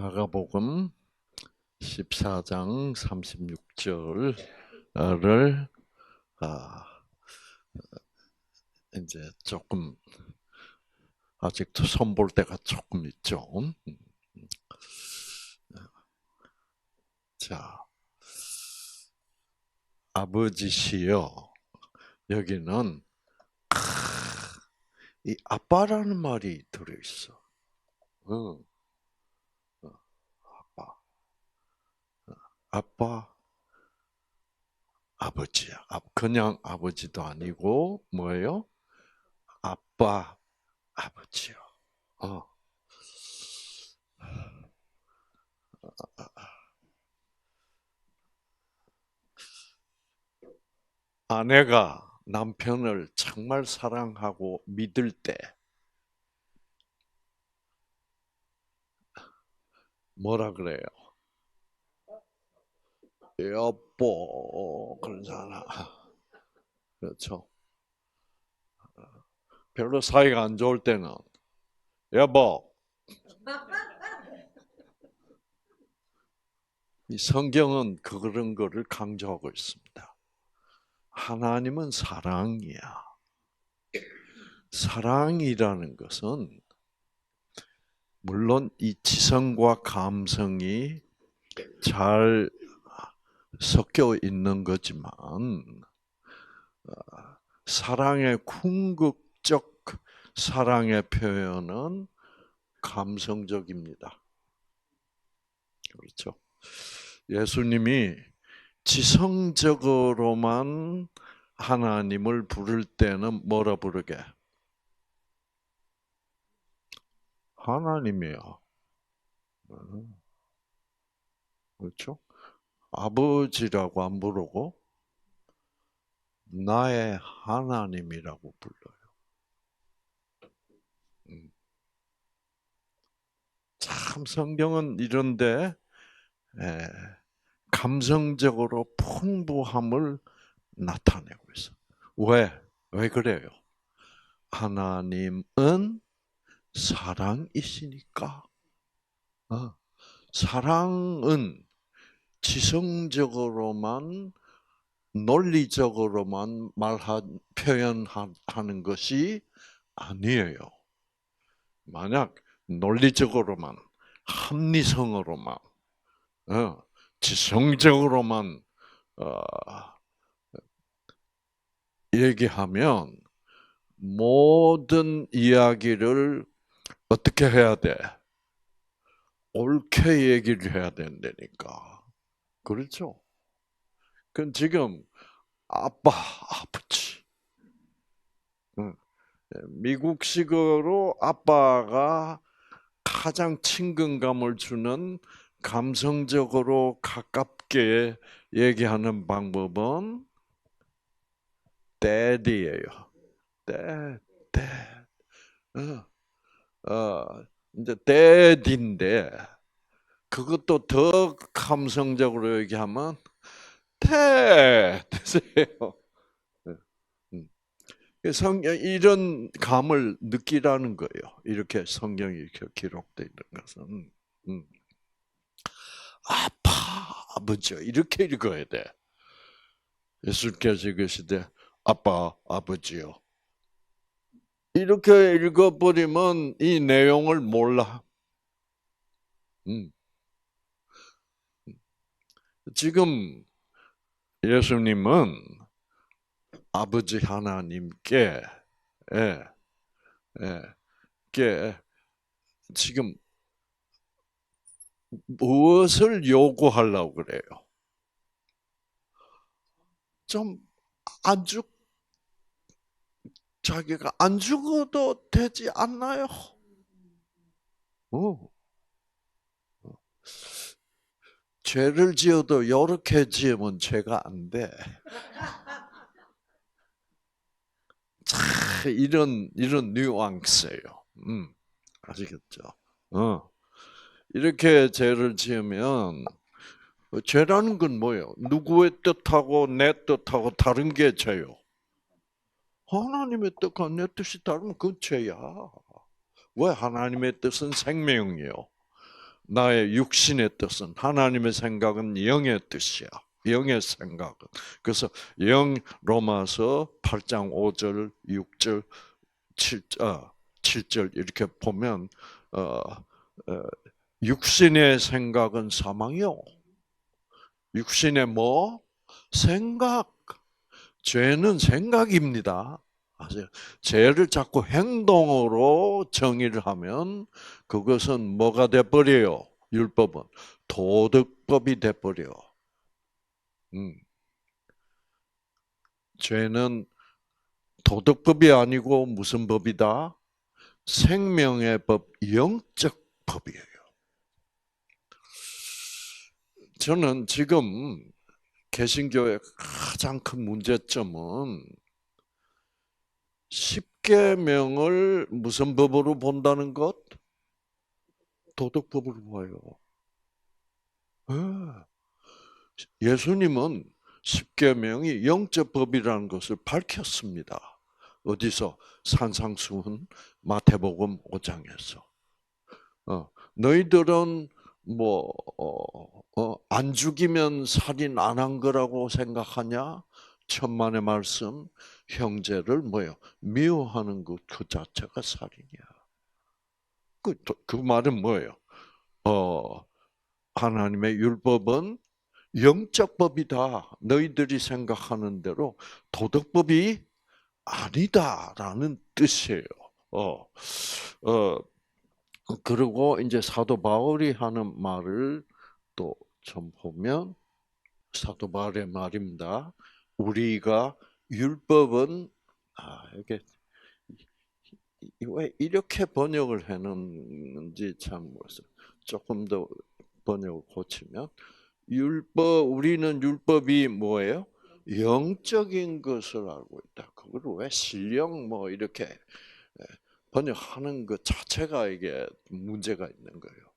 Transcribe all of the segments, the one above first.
마가복음 14장 36절을 이제 조금 아직도 손볼 때가 조금 있죠. 자, 아버지시여. 여기는 이 아빠라는 말이 들어있어. 아빠, 아빠, 아버지야. 그냥 아버지도 아니고 뭐예요? 아빠, 아버지요. 아내가 남편을 정말 사랑하고 믿을 때 뭐라 그래요? 여보 그러잖아. 그렇죠? 별로 사이가 안 좋을 때는 여보. 이 성경은 그런 거를 강조하고 있습니다. 하나님은 사랑이야. 사랑이라는 것은 물론 이 지성과 감성이 잘 섞여 있는 거지만 사랑의 궁극적 사랑의 표현은 감성적입니다. 그렇죠? 예수님이 지성적으로만 하나님을 부를 때는 뭐라 부르게? 하나님이요. 그렇죠? 아버지라고 안 부르고 나의 하나님이라고 불러요. 참 성경은 이런데 감성적으로 풍부함을 나타내고 있어. 왜? 왜 그래요? 하나님은 사랑이시니까. 사랑은 지성적으로만 논리적으로만 표현하는 것이 아니에요. 만약 논리적으로만 합리성으로만 지성적으로만 얘기하면 모든 이야기를 어떻게 해야 돼? 옳게 얘기를 해야 된다니까. 그렇죠? 그럼 지금 아빠, 아버지. 미국식으로 아빠가 가장 친근감을 주는 감성적으로 가깝게 얘기하는 방법은 daddy예요. dad, dad. 이제 dad인데 그것도 더 감성적으로 얘기하면 dad 되세요. 성경 이런 감을 느끼라는 거예요. 이렇게 성경이 이렇게 기록되어 있는 것은 아빠, 아버지 이렇게 읽어야 돼. 예수께서 읽으시되 아빠, 아버지요. 이렇게 읽어버리면 이 내용을 몰라. 지금 예수님은 아버지 하나님께 지금 무엇을 요구하려고 그래요? 좀 자기가 안 죽어도 되지 않나요? 죄를 지어도 이렇게 지으면 죄가 안 돼. 이런 뉘앙스예요. 아시겠죠? 이렇게 죄를 지으면 죄라는 건 뭐예요? 누구의 뜻하고 내 뜻하고 다른 게 죄요. 하나님의 뜻과 내 뜻이 다르면 그건 죄야. 왜? 하나님의 뜻은 생명이요. 나의 육신의 뜻은 하나님의 생각은 영의 뜻이야. 영의 생각은. 그래서 로마서 8장 5절, 6절, 7절 이렇게 보면 육신의 생각은 사망이요. 육신의 뭐? 생각. 죄는 생각입니다. 아세요? 죄를 자꾸 행동으로 정의를 하면 그것은 뭐가 돼버려요? 율법은 도덕법이 돼버려. 죄는 도덕법이 아니고 무슨 법이다? 생명의 법, 영적 법이에요. 저는 지금 개신교의 가장 큰 문제점은 십계명을 무슨 법으로 본다는 것? 도덕법으로 봐요. 예수님은 십계명이 영적 법이라는 것을 밝혔습니다. 어디서? 산상수훈 마태복음 5장에서. 너희들은 안 죽이면 살인 안 한 거라고 생각하냐? 천만의 말씀, 형제를 미워하는 것 그 자체가 살인이야. 그 말은 뭐예요? 하나님의 율법은 영적 법이다. 너희들이 생각하는 대로 도덕법이 아니다라는 뜻이에요. 그리고 이제 사도 바울이 하는 말을 또 좀 보면 사도 바울의 말입니다. 우리가 율법은 이게 왜 이렇게 번역을 해놓는지 참 모르겠어요. 조금 더 번역을 고치면 우리는 율법이 뭐예요? 영적인 것을 알고 있다. 그걸 왜 신령 이렇게 번역하는 것 자체가 이게 문제가 있는 거예요.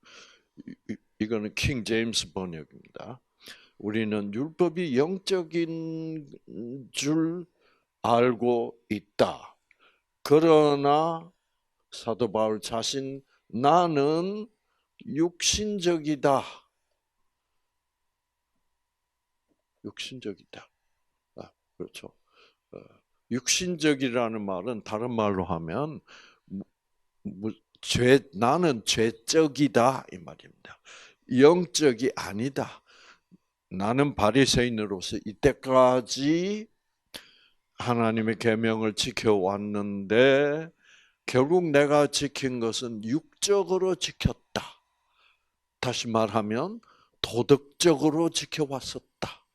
이거는 킹 제임스 번역입니다. 우리는 율법이 영적인 줄 알고 있다. 그러나 사도 바울 자신 나는 육신적이다. 육신적이다. 그렇죠. 육신적이라는 말은 다른 말로 하면 나는 죄적이다 이 말입니다. 영적이 아니다. 나는 바리새인으로서 이때까지 하나님의 계명을 지켜왔는데 결국 내가 지킨 것은 육적으로 지켰다. 다시 말하면 도덕적으로 지켜왔었다.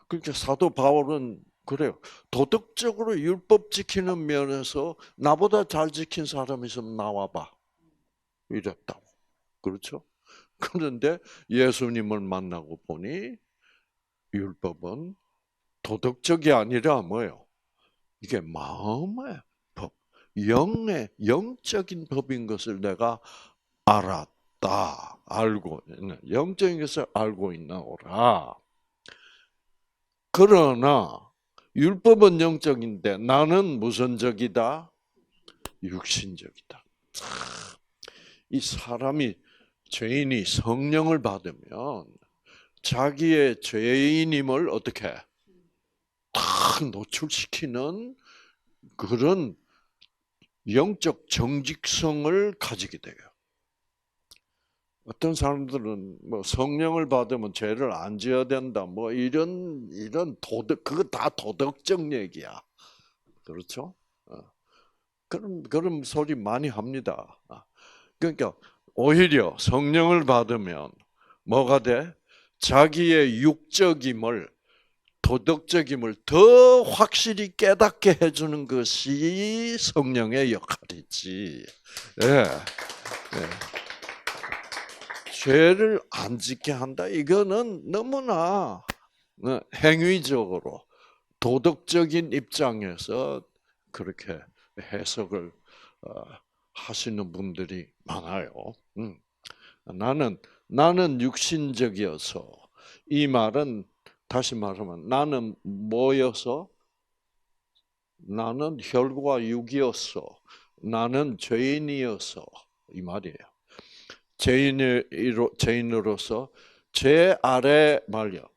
그러니까 사도 바울은 그래요. 도덕적으로 율법 지키는 면에서 나보다 잘 지킨 사람이 있으면 나와봐. 이랬다고. 그렇죠? 그런데 예수님을 만나고 보니 율법은 도덕적이 아니라 뭐예요? 이게 마음의 법, 영적인 법인 것을 내가 알았다. 영적인 것을 알고 있나오라. 그러나 율법은 영적인데 나는 무슨 적이다? 육신적이다. 이 사람이 죄인이 성령을 받으면 자기의 죄인임을 어떻게 딱 노출시키는 그런 영적 정직성을 가지게 돼요. 어떤 사람들은 성령을 받으면 죄를 안 지어야 된다. 이런 그거 다 도덕적 얘기야. 그렇죠? 그런 소리 많이 합니다. 그러니까 오히려 성령을 받으면 뭐가 돼? 자기의 육적임을 도덕적임을 더 확실히 깨닫게 해주는 것이 성령의 역할이지. 예. 죄를 안 짓게 한다. 이거는 너무나 행위적으로 도덕적인 입장에서 그렇게 해석을 하시는 분들이 많아요. 나는 육신적이어서 이 말은 다시 말하면 나는 뭐여서? 나는 혈과 육이어서 나는 죄인이어서 이 말이에요. 죄인으로서 죄 아래 말이요.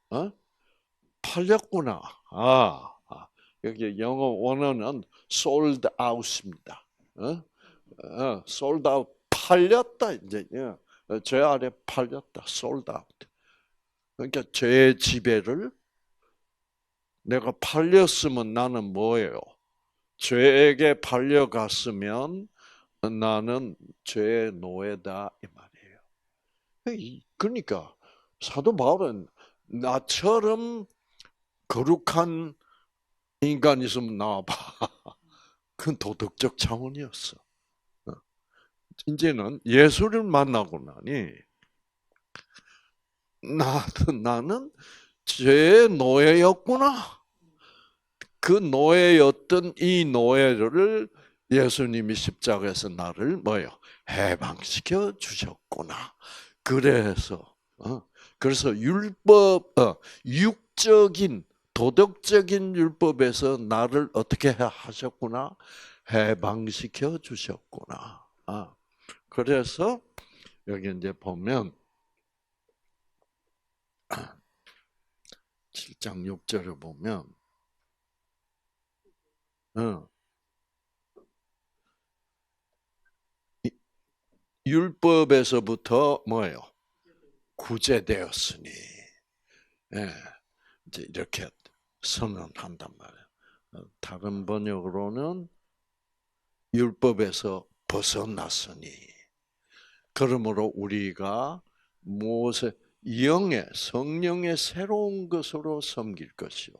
팔렸구나. 여기 영어 원어는 sold out입니다. sold out 팔렸다 이제. 죄 아래 팔렸다. sold out. 그러니까 죄의 지배를 내가 팔렸으면 나는 뭐예요? 죄에게 팔려갔으면 나는 죄의 노예다 이 말이에요. 그러니까 사도 바울은 나처럼 거룩한 인간 있으면 나와봐. 그건 도덕적 차원이었어. 이제는 예수를 만나고 나니 나는 죄의 노예였구나. 그 노예였던 이 노예를 예수님이 십자가에서 나를 해방시켜 주셨구나. 그래서 육적인 도덕적인 율법에서 나를 어떻게 하셨구나? 해방시켜 주셨구나. 그래서 여기 이제 보면 7장 6절에 보면 율법에서부터 뭐예요? 구제되었으니 이제 이렇게 선언한단 말이에요. 다른 번역으로는 율법에서 벗어났으니 그러므로 우리가 무엇에 성령의 새로운 것으로 섬길 것이요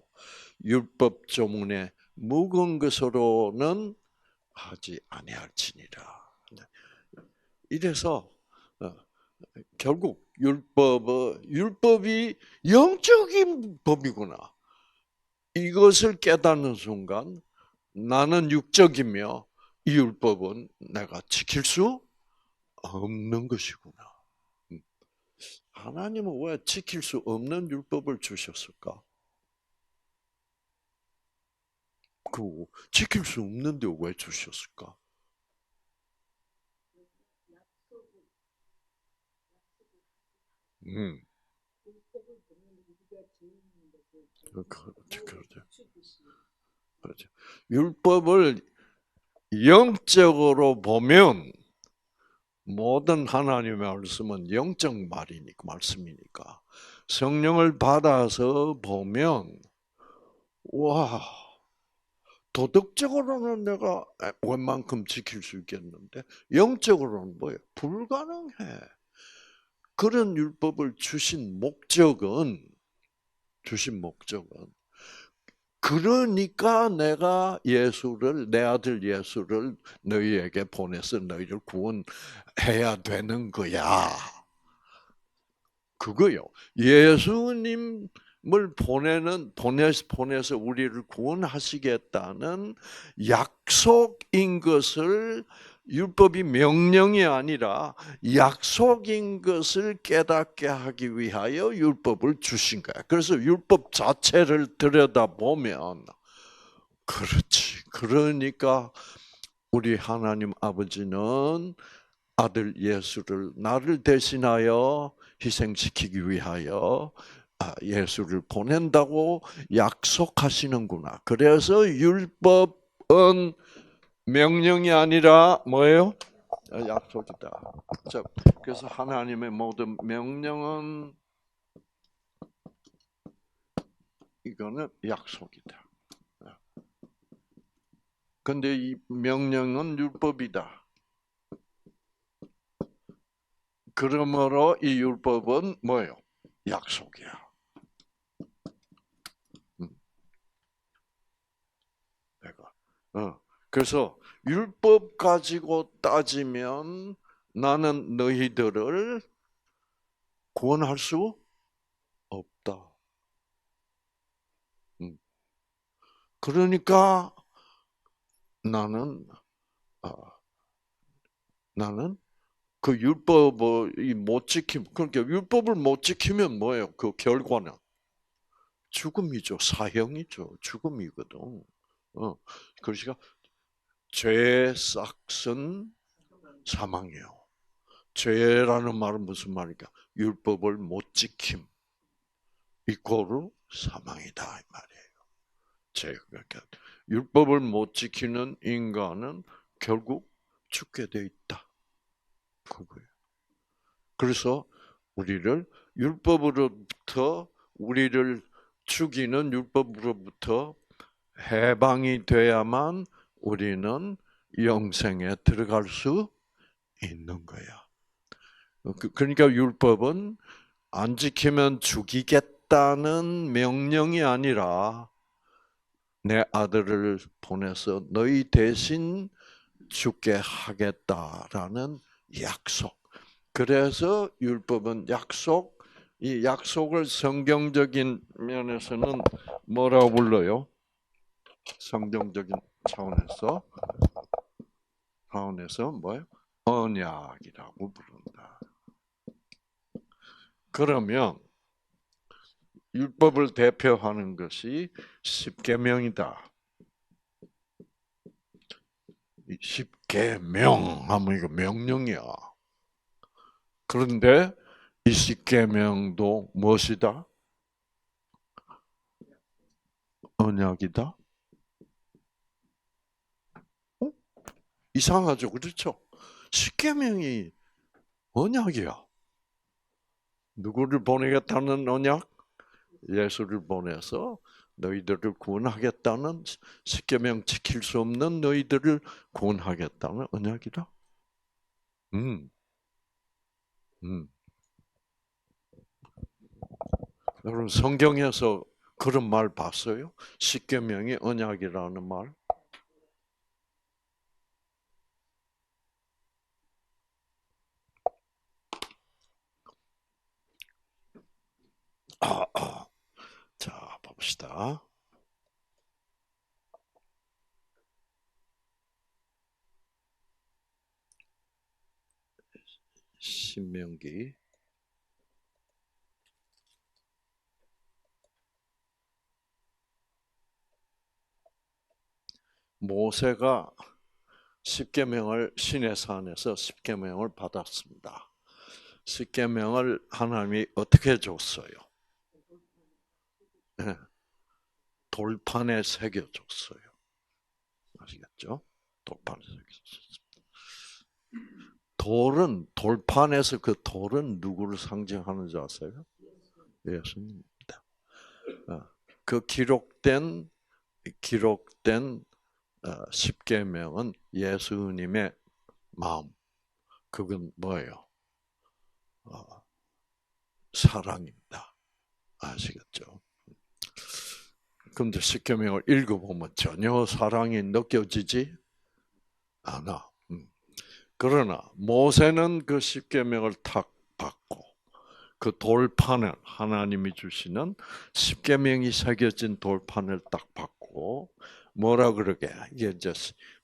율법 조문에 묵은 것으로는 하지 아니할지니라. 이래서 결국 율법이 영적인 법이구나. 이것을 깨닫는 순간 나는 육적이며 이 율법은 내가 지킬 수 없는 것이구나. 하나님은 왜 지킬 수 없는 율법을 주셨을까? 지킬 수 없는데 왜 주셨을까? 그렇죠. 율법을 영적으로 보면 모든 하나님의 말씀은 영적 말씀이니까 성령을 받아서 보면 와 도덕적으로는 내가 웬만큼 지킬 수 있겠는데 영적으로는 뭐예요? 불가능해. 그런 율법을 주신 목적은 그러니까 내가 내 아들 예수를 너희에게 보내서 너희를 구원해야 되는 거야. 그거요. 예수님을 보내서 우리를 구원하시겠다는 약속인 것을 율법이 명령이 아니라 약속인 것을 깨닫게 하기 위하여 율법을 주신 거야. 그래서 율법 자체를 들여다보면 그렇지. 그러니까 우리 하나님 아버지는 아들 예수를 나를 대신하여 희생시키기 위하여 예수를 보낸다고 약속하시는구나. 그래서 율법은 명령이 아니라 뭐예요? 약속이다. 그래서 하나님의 모든 명령은 이거는 약속이다. 근데 이 명령은 율법이다. 그러므로 이 율법은 뭐예요? 약속이야. 그래서 율법 가지고 따지면 나는 너희들을 구원할 수 없다. 그러니까 나는 그 율법을 못 그러니까 율법을 못 지키면 뭐예요? 그 결과는 죽음이죠, 사형이죠, 죽음이거든. 그러니까 죄의 싹은 사망이에요. 죄라는 말은 무슨 말일까? 율법을 못 지킴. 이꼬르 사망이다 이 말이에요. 그러니까 율법을 못 지키는 인간은 결국 죽게 돼 있다. 그거예요. 그래서 우리를 죽이는 율법으로부터 해방이 돼야만 우리는 영생에 들어갈 수 있는 거야. 그러니까 율법은 안 지키면 죽이겠다는 명령이 아니라 내 아들을 보내서 너희 대신 죽게 하겠다라는 약속. 그래서 율법은 이 약속을 성경적인 면에서는 뭐라고 불러요? 성경적인 차원에서 뭐예요? 언약이라고 부른다. 그러면 율법을 대표하는 것이 십계명이다. 십계명 하면 이거 명령이야. 그런데 이 십계명도 무엇이다? 언약이다. 이상하죠, 그렇죠? 십계명이 언약이야. 누구를 보내겠다는 언약? 예수를 보내서 너희들을 구원하겠다는 십계명 지킬 수 없는 너희들을 구원하겠다는 언약이다. 음, 음. 여러분 성경에서 그런 말 봤어요? 십계명이 언약이라는 말. 자, 봅시다. 신명기. 모세가 십계명을 시내산에서 십계명을 받았습니다. 십계명을 하나님이 어떻게 줬어요? 네, 돌판에 새겨줬어요. 아시겠죠? 돌판에 새겨줬어요. 돌판에서 그 돌은 누구를 상징하는지 아세요? 예수님입니다. 그 기록된 십계명은 예수님의 마음. 그건 뭐예요? 사랑입니다. 아시겠죠? 그런데 십계명을 읽어보면 전혀 사랑이 느껴지지 않아. 그러나 모세는 그 십계명을 탁 받고 그 돌판을 하나님이 주시는 십계명이 새겨진 돌판을 딱 받고 뭐라 그러게? 이게 이제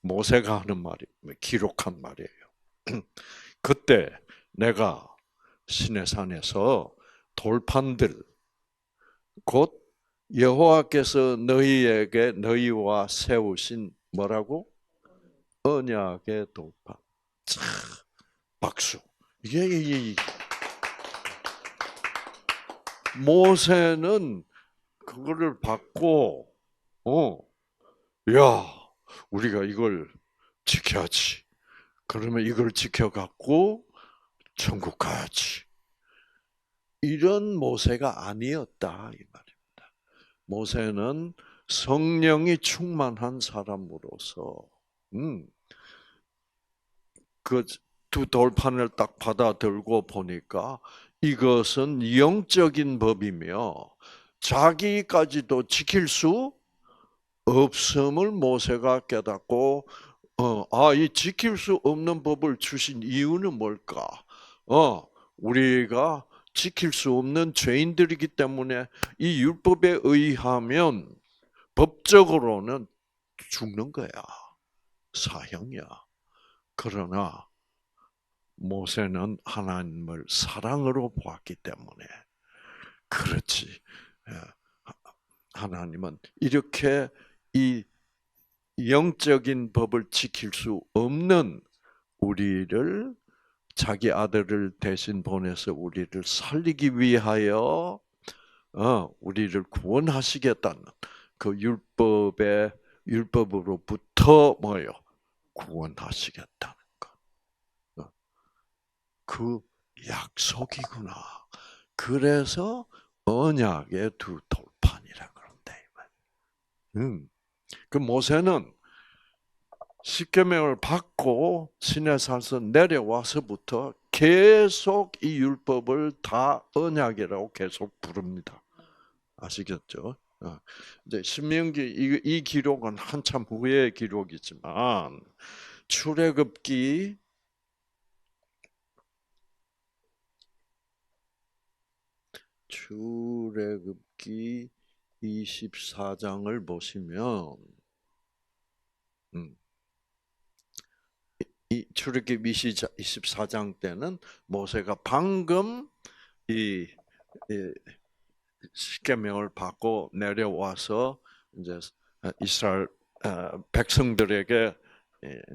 모세가 하는 말이 기록한 말이에요. 그때 내가 시내산에서 돌판들 곧 여호와께서 너희와 세우신 뭐라고? 언약의 돌판. 차, 박수. 이게 모세는 그거를 받고 야, 우리가 이걸 지켜야지. 그러면 이걸 지켜갖고 천국 가야지. 이런 모세가 아니었다 이 말입니다. 모세는 성령이 충만한 사람으로서 그 두 돌판을 딱 받아들고 보니까 이것은 영적인 법이며 자기까지도 지킬 수 없음을 모세가 깨닫고 이 지킬 수 없는 법을 주신 이유는 뭘까? 우리가 지킬 수 없는 죄인들이기 때문에 이 율법에 의하면 법적으로는 죽는 거야. 사형이야. 그러나 모세는 하나님을 사랑으로 보았기 때문에 그렇지. 하나님은 이렇게 이 영적인 법을 지킬 수 없는 우리를 자기 아들을 대신 보내서 우리를 살리기 위하여 우리를 구원하시겠다는 그 율법으로부터 뭐요? 구원하시겠다는 것. 그 약속이구나. 그래서 언약의 두 돌판이라 그런다. 그 모세는 십계명을 받고 시내산에서 내려와서부터 계속 이 율법을 다 언약이라고 계속 부릅니다. 아시겠죠? 이제 신명기 이 기록은 한참 후의 기록이지만 출애굽기 24장을 보시면 이 출애굽기 24장 때는 모세가 방금 이 십계명을 받고 내려와서 이제 이스라엘 백성들에게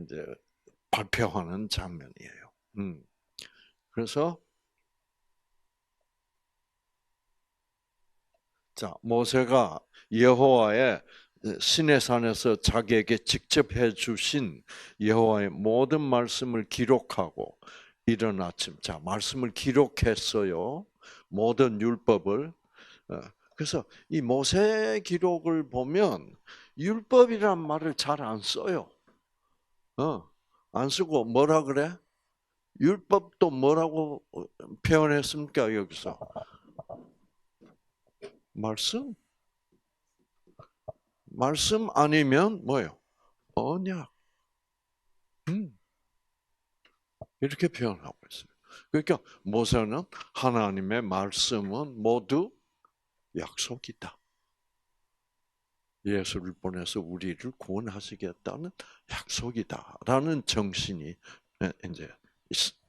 이제 발표하는 장면이에요. 그래서 자 모세가 여호와의 시내산에서 자기에게 직접 해주신 여호와의 모든 말씀을 기록하고 이른 아침 자 말씀을 기록했어요. 모든 율법을 그래서 이 모세 기록을 보면 율법이란 말을 잘 안 써요. 안 쓰고 뭐라 그래? 율법도 뭐라고 표현했습니까 여기서? 말씀? 말씀 아니면 뭐요? 언약. 이렇게 표현하고 있어요. 그러니까 모세는 하나님의 말씀은 모두 약속이다. 예수를 보내서 우리를 구원하시겠다는 약속이다라는 정신이 이제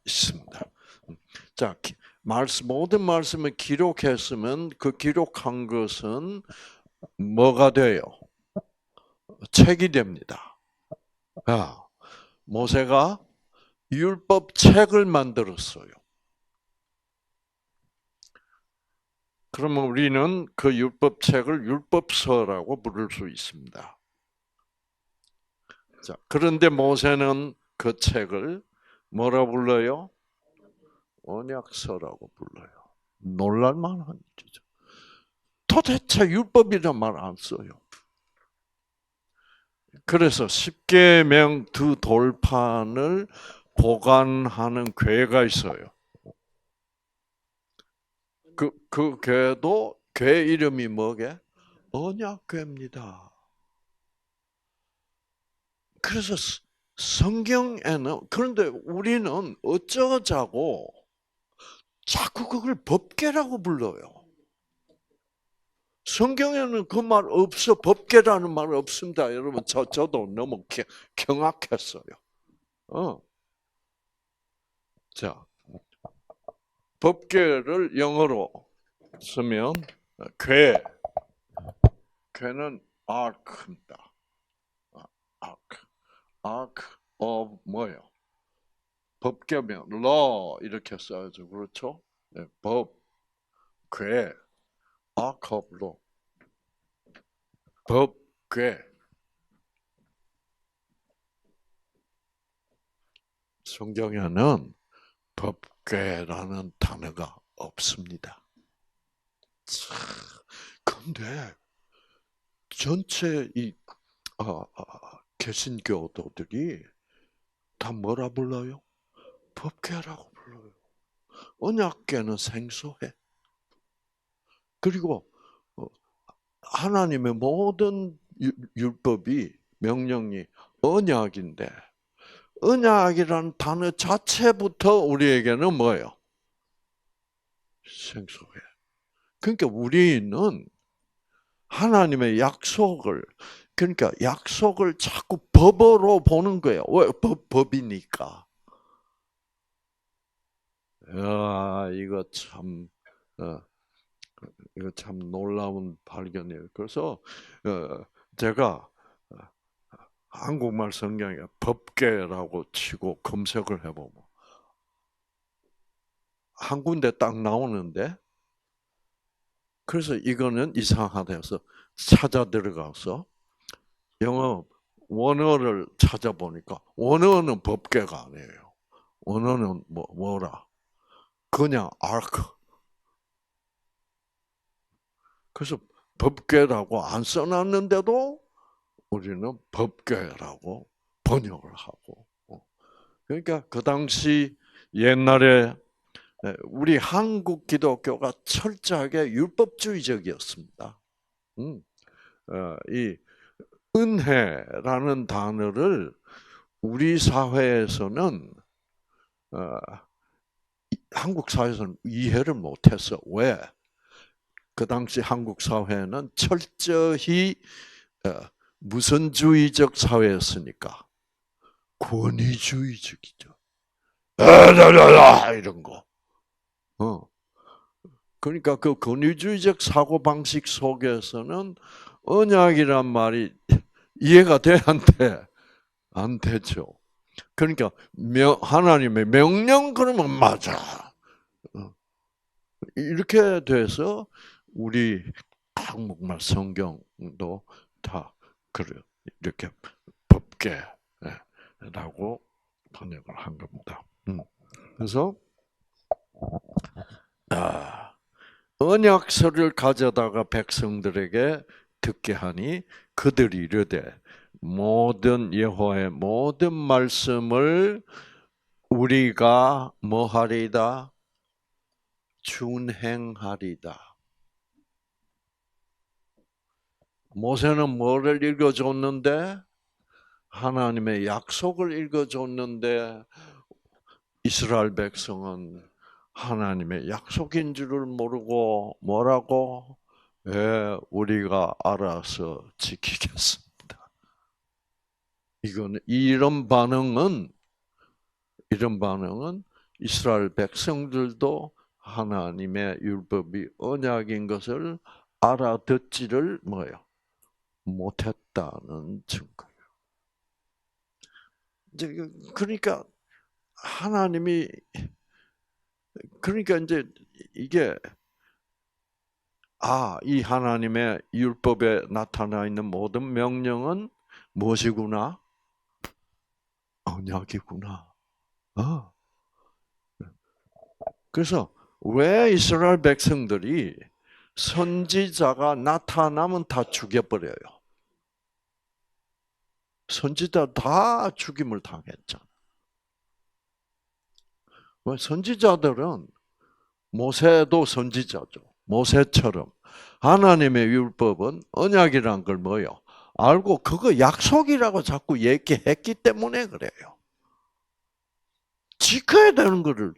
있습니다. 자, 모든 말씀을 기록했으면 그 기록한 것은 뭐가 돼요? 책이 됩니다. 모세가 율법 책을 만들었어요. 그러면 우리는 그 율법 책을 율법서라고 부를 수 있습니다. 자, 그런데 모세는 그 책을 뭐라 불러요? 언약서라고 불러요. 놀랄만한 일이죠. 도대체 율법이란 말 안 써요. 그래서 십계명 두 돌판을 보관하는 교회가 있어요. 그 교회도 교회 이름이 뭐게? 언약교회입니다. 그래서 성경에는 그런데 우리는 어쩌자고 자꾸 그걸 법계라고 불러요. 성경에는 그 말 없어. 법계라는 말 없습니다. 여러분 저도 너무 경악했어요. 자, 법계를 영어로 쓰면 괴는 ark입니다. ark of 뭐예요? 법계면 law 이렇게 써야죠. 그렇죠? 네, 법, 괴, ark of law. 법, 괴. 성경에는 법궤라는 단어가 없습니다. 그런데 전체 이 개신교도들이 다 뭐라 불러요? 법궤라고 불러요. 언약궤는 생소해. 그리고 하나님의 모든 율법이 명령이 언약인데 언약이라는 단어 자체부터 우리에게는 뭐예요? 생소해. 그러니까 우리는 하나님의 약속을 그러니까 약속을 자꾸 법으로 보는 거예요. 왜? 법이니까. 어, 이거 참 놀라운 발견이에요. 그래서 제가 한국말 성경에 법계라고 치고 검색을 해보면 한 군데 딱 나오는데, 그래서 이거는 이상하다 해서 찾아 들어가서 영어 원어를 찾아보니까 원어는 법계가 아니에요. 원어는 뭐라? 그냥 ark. 그래서 법계라고 안 써놨는데도 우리는 법계라고 번역을 하고. 그러니까 그 당시 옛날에 우리 한국 기독교가 철저하게 율법주의적이었습니다. 이 은혜라는 단어를 우리 사회에서는 한국 사회에서는 이해를 못했어. 왜? 그 당시 한국 사회는 철저히 무선주의적 사회였으니까 권위주의적이죠. 이런 거. 그러니까 그 권위주의적 사고 방식 속에서는 언약이란 말이 이해가 돼, 안 돼? 안 되죠. 그러니까 하나님의 명령 그러면 맞아. 이렇게 돼서 우리 한국말 성경도 다 그래요. 이렇게 법계라고 번역을 한 겁니다. 그래서 언약서를 가져다가 백성들에게 듣게 하니 그들이 이르되 모든 여호와의 모든 말씀을 우리가 뭐하리다? 준행하리다. 모세는 뭐를 읽어줬는데? 하나님의 약속을 읽어줬는데 이스라엘 백성은 하나님의 약속인 줄을 모르고 뭐라고? 우리가 알아서 지키겠습니다. 이런 반응은 이스라엘 백성들도 하나님의 율법이 언약인 것을 알아듣지를 뭐예요? 못했다는 증거예요. 그러니까 하나님이 이제 이게 이 하나님의 율법에 나타나 있는 모든 명령은 무엇이구나? 언약이구나. 그래서 왜 이스라엘 백성들이 선지자가 나타나면 다 죽여버려요? 선지자 다 죽임을 당했잖아. 왜? 선지자들은 모세도 선지자죠. 모세처럼 하나님의 율법은 언약이란 걸 뭐요? 알고 그거 약속이라고 자꾸 얘기했기 때문에 그래요. 지켜야 되는 거를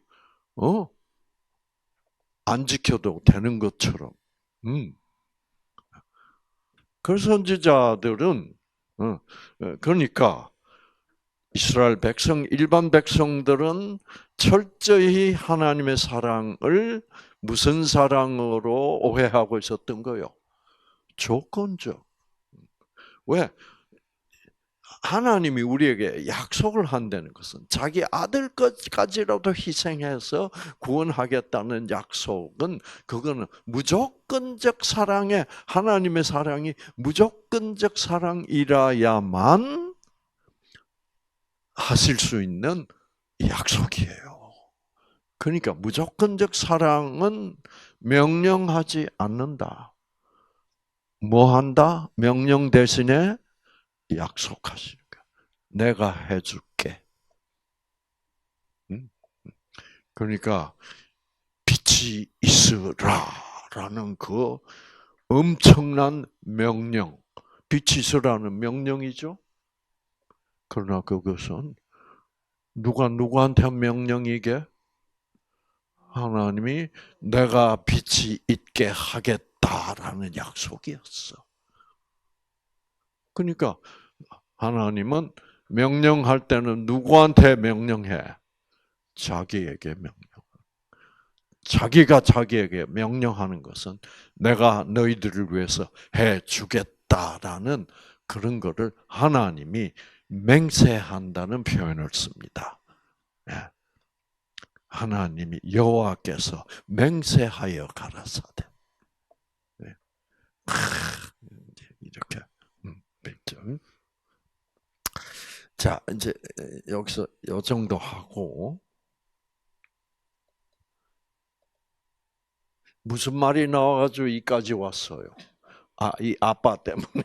안 지켜도 되는 것처럼. 그 선지자들은 그러니까 이스라엘 백성, 일반 백성들은 철저히 하나님의 사랑을 무슨 사랑으로 오해하고 있었던 거요? 조건적. 왜? 하나님이 우리에게 약속을 한다는 것은 자기 아들 것까지라도 희생해서 구원하겠다는 약속은 그거는 무조건적 사랑에 하나님의 사랑이 무조건적 사랑이라야만 하실 수 있는 약속이에요. 그러니까 무조건적 사랑은 명령하지 않는다. 뭐 한다? 명령 대신에 약속하시는 거야. 내가 해줄게. 그러니까 빛이 있으라라는 그 엄청난 명령, 빛이 있으라는 명령이죠. 그러나 그것은 누구한테 한 명령이게? 하나님이 내가 빛이 있게 하겠다라는 약속이었어. 그러니까 하나님은 명령할 때는 누구한테 명령해? 자기에게 명령. 자기가 자기에게 명령하는 것은 내가 너희들을 위해서 해주겠다라는 그런 거를 하나님이 맹세한다는 표현을 씁니다. 하나님이 여호와께서 맹세하여 가라사대. 네. 이렇게 뵙죠. 자, 이제 여기서 요 정도 하고 무슨 말이 나와가지고 이까지 왔어요. 이 아빠 때문에.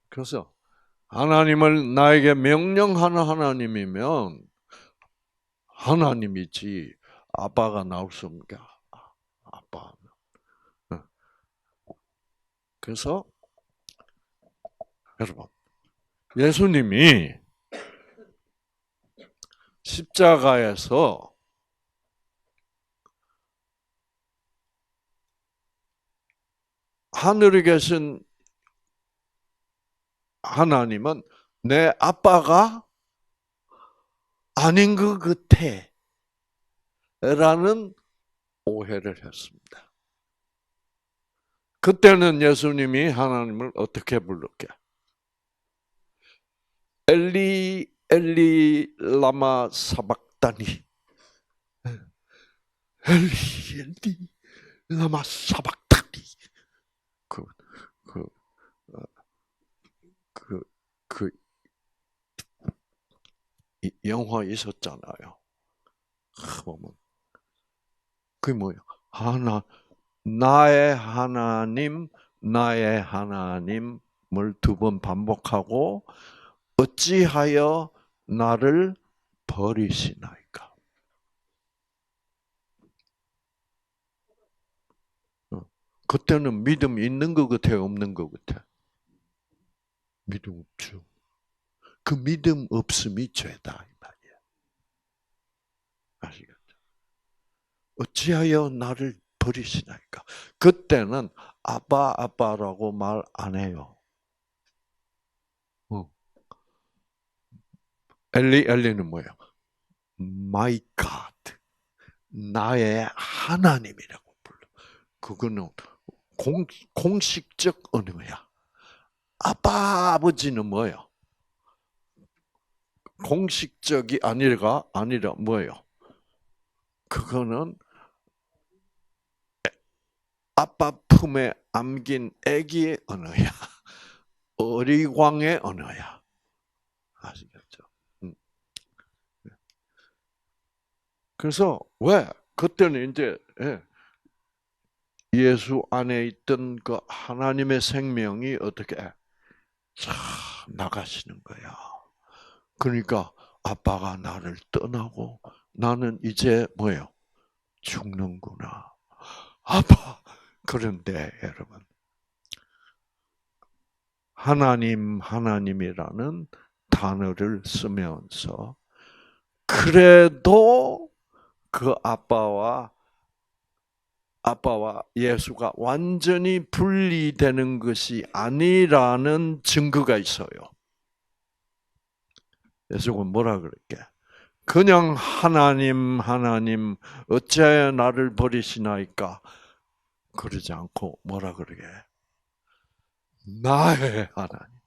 그래서 하나님을 나에게 명령하는 하나님이면 하나님이지 아빠가 나올 수 없으니까 아빠. 그래서 여러분 예수님이 십자가에서 하늘에 계신 하나님은 내 아빠가 아닌 것 같아 라는 오해를 했습니다. 그때는 예수님이 하나님을 어떻게 불렀게? 엘리 엘리 라마 사박다니. 엘리 엘리 라마 사박다니. 그 영화 있었잖아요. 보면 그게 뭐예요? 나의 하나님, 나의 하나님을 두 번 반복하고 어찌하여 나를 버리시나이까? 그때는 믿음 있는 것 같아요, 없는 것 같아? 믿음 없죠. 그 믿음 없음이 죄다 이 말이야. 아시겠죠? 어찌하여 나를 버리시나이까? 그때는 아빠라고 말 안 해요. 엘리는 뭐예요? My God, 나의 하나님이라고 불러. 그거는 공식적 언어야. 아버지는 뭐예요? 공식적이 아니라 뭐예요? 그거는 아빠 품에 안긴 아기의 언어야. 어리광의 언어야. 아시겠죠? 그래서 왜? 그때는 이제 예수 안에 있던 그 하나님의 생명이 어떻게 쫙 나가시는 거야. 그러니까 아빠가 나를 떠나고 나는 이제 뭐예요? 죽는구나. 아빠. 그런데 여러분 하나님이라는 단어를 쓰면서 그래도 그 아빠와 예수가 완전히 분리되는 것이 아니라는 증거가 있어요. 예수가 뭐라 그럴게? 그냥 하나님 어찌하여 나를 버리시나이까? 그러지 않고 뭐라 그러게? 나의 하나님.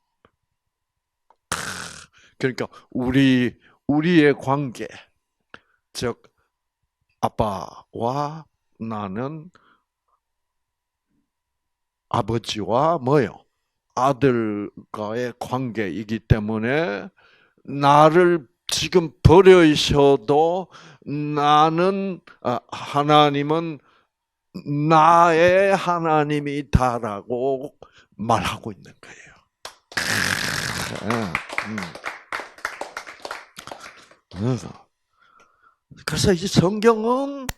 그러니까 우리의 관계, 즉 아빠와 나는 아버지와 뭐요? 아들과의 관계이기 때문에 나를 지금 버리셔도 하나님은 나의 하나님이다라고 말하고 있는 거예요. 그래서 이 성경은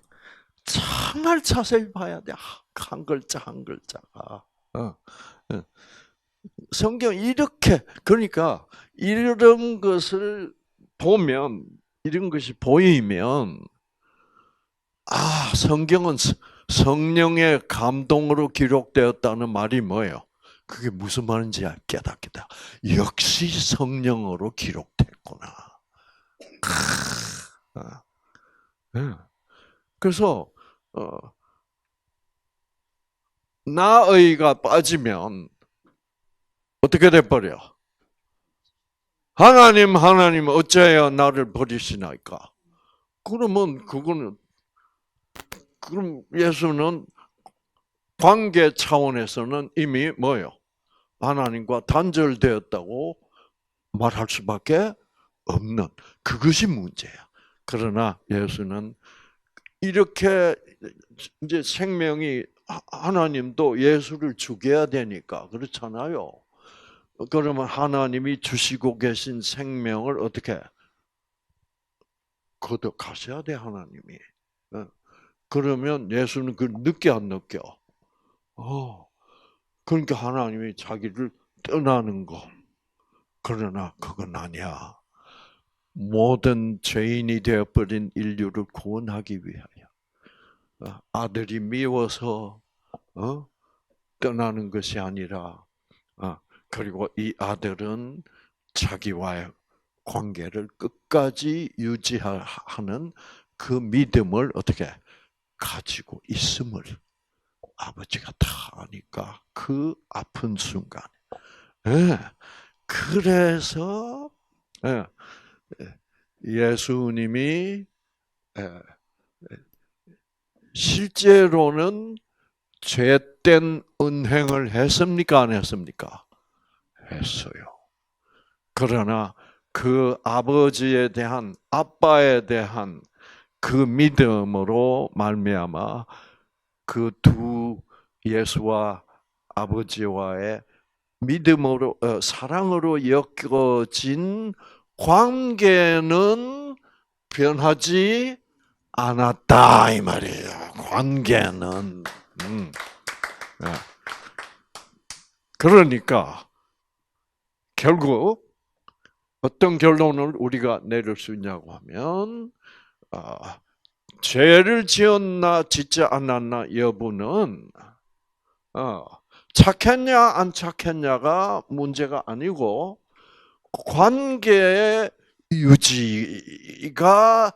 정말 자세히 봐야 돼. 한 글자 한 글자가. 성경 이렇게 그러니까 이런 것을 보면 이런 것이 보이면 성경은 성령의 감동으로 기록되었다는 말이 뭐예요? 그게 무슨 말인지 깨닫겠다. 역시 성령으로 기록됐구나. 그래서 나의가 빠지면 어떻게 돼버려? 하나님 어째야 나를 버리시나이까? 그러면 그럼 예수는 관계 차원에서는 이미 뭐요? 하나님과 단절되었다고 말할 수밖에 없는 그것이 문제야. 그러나 예수는 이렇게 이제 생명이 하나님도 예수를 죽여야 되니까 그렇잖아요. 그러면 하나님이 주시고 계신 생명을 어떻게 거둬가셔야 돼 하나님이. 그러면 예수는 그걸 느껴 안 느껴? 그러니까 하나님이 자기를 떠나는 거. 그러나 그건 아니야. 모든 죄인이 되어버린 인류를 구원하기 위하여 아들이 미워서 떠나는 것이 아니라 그리고 이 아들은 자기와의 관계를 끝까지 유지하는 그 믿음을 어떻게 가지고 있음을 아버지가 다 아니까 그 아픈 순간. 그래서 예수님이 실제로는 죄된 은행을 했습니까? 안 했습니까? 했어요. 그러나 그 아버지에 대한 아빠에 대한 그 믿음으로 말미암아 그 두 예수와 아버지와의 믿음으로 사랑으로 엮어진 관계는 변하지 않았다 이 말이에요. 관계는 그러니까 결국 어떤 결론을 우리가 내릴 수 있냐고 하면 죄를 지었나 짓지 않았나 여부는 착했냐 안 착했냐가 문제가 아니고 관계의 유지가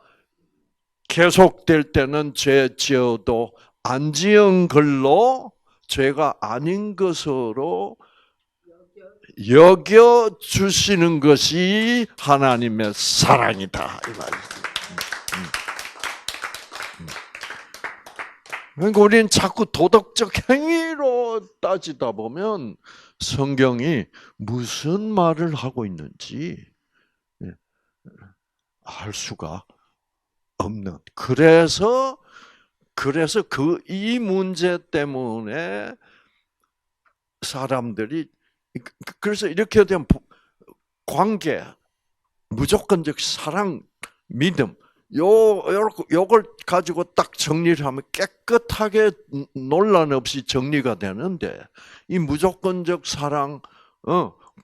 계속될 때는 죄 지어도 안 지은 걸로 죄가 아닌 것으로 여겨 주시는 것이 하나님의 사랑이다 이 말이에요. 그러니까 우리는 자꾸 도덕적 행위로 따지다 보면 성경이 무슨 말을 하고 있는지 알 수가 없는. 그래서 이 문제 때문에 사람들이 그래서 이렇게 되면 관계, 무조건적 사랑, 믿음 요걸 가지고 딱 정리를 하면 깨끗하게 논란 없이 정리가 되는데 이 무조건적 사랑,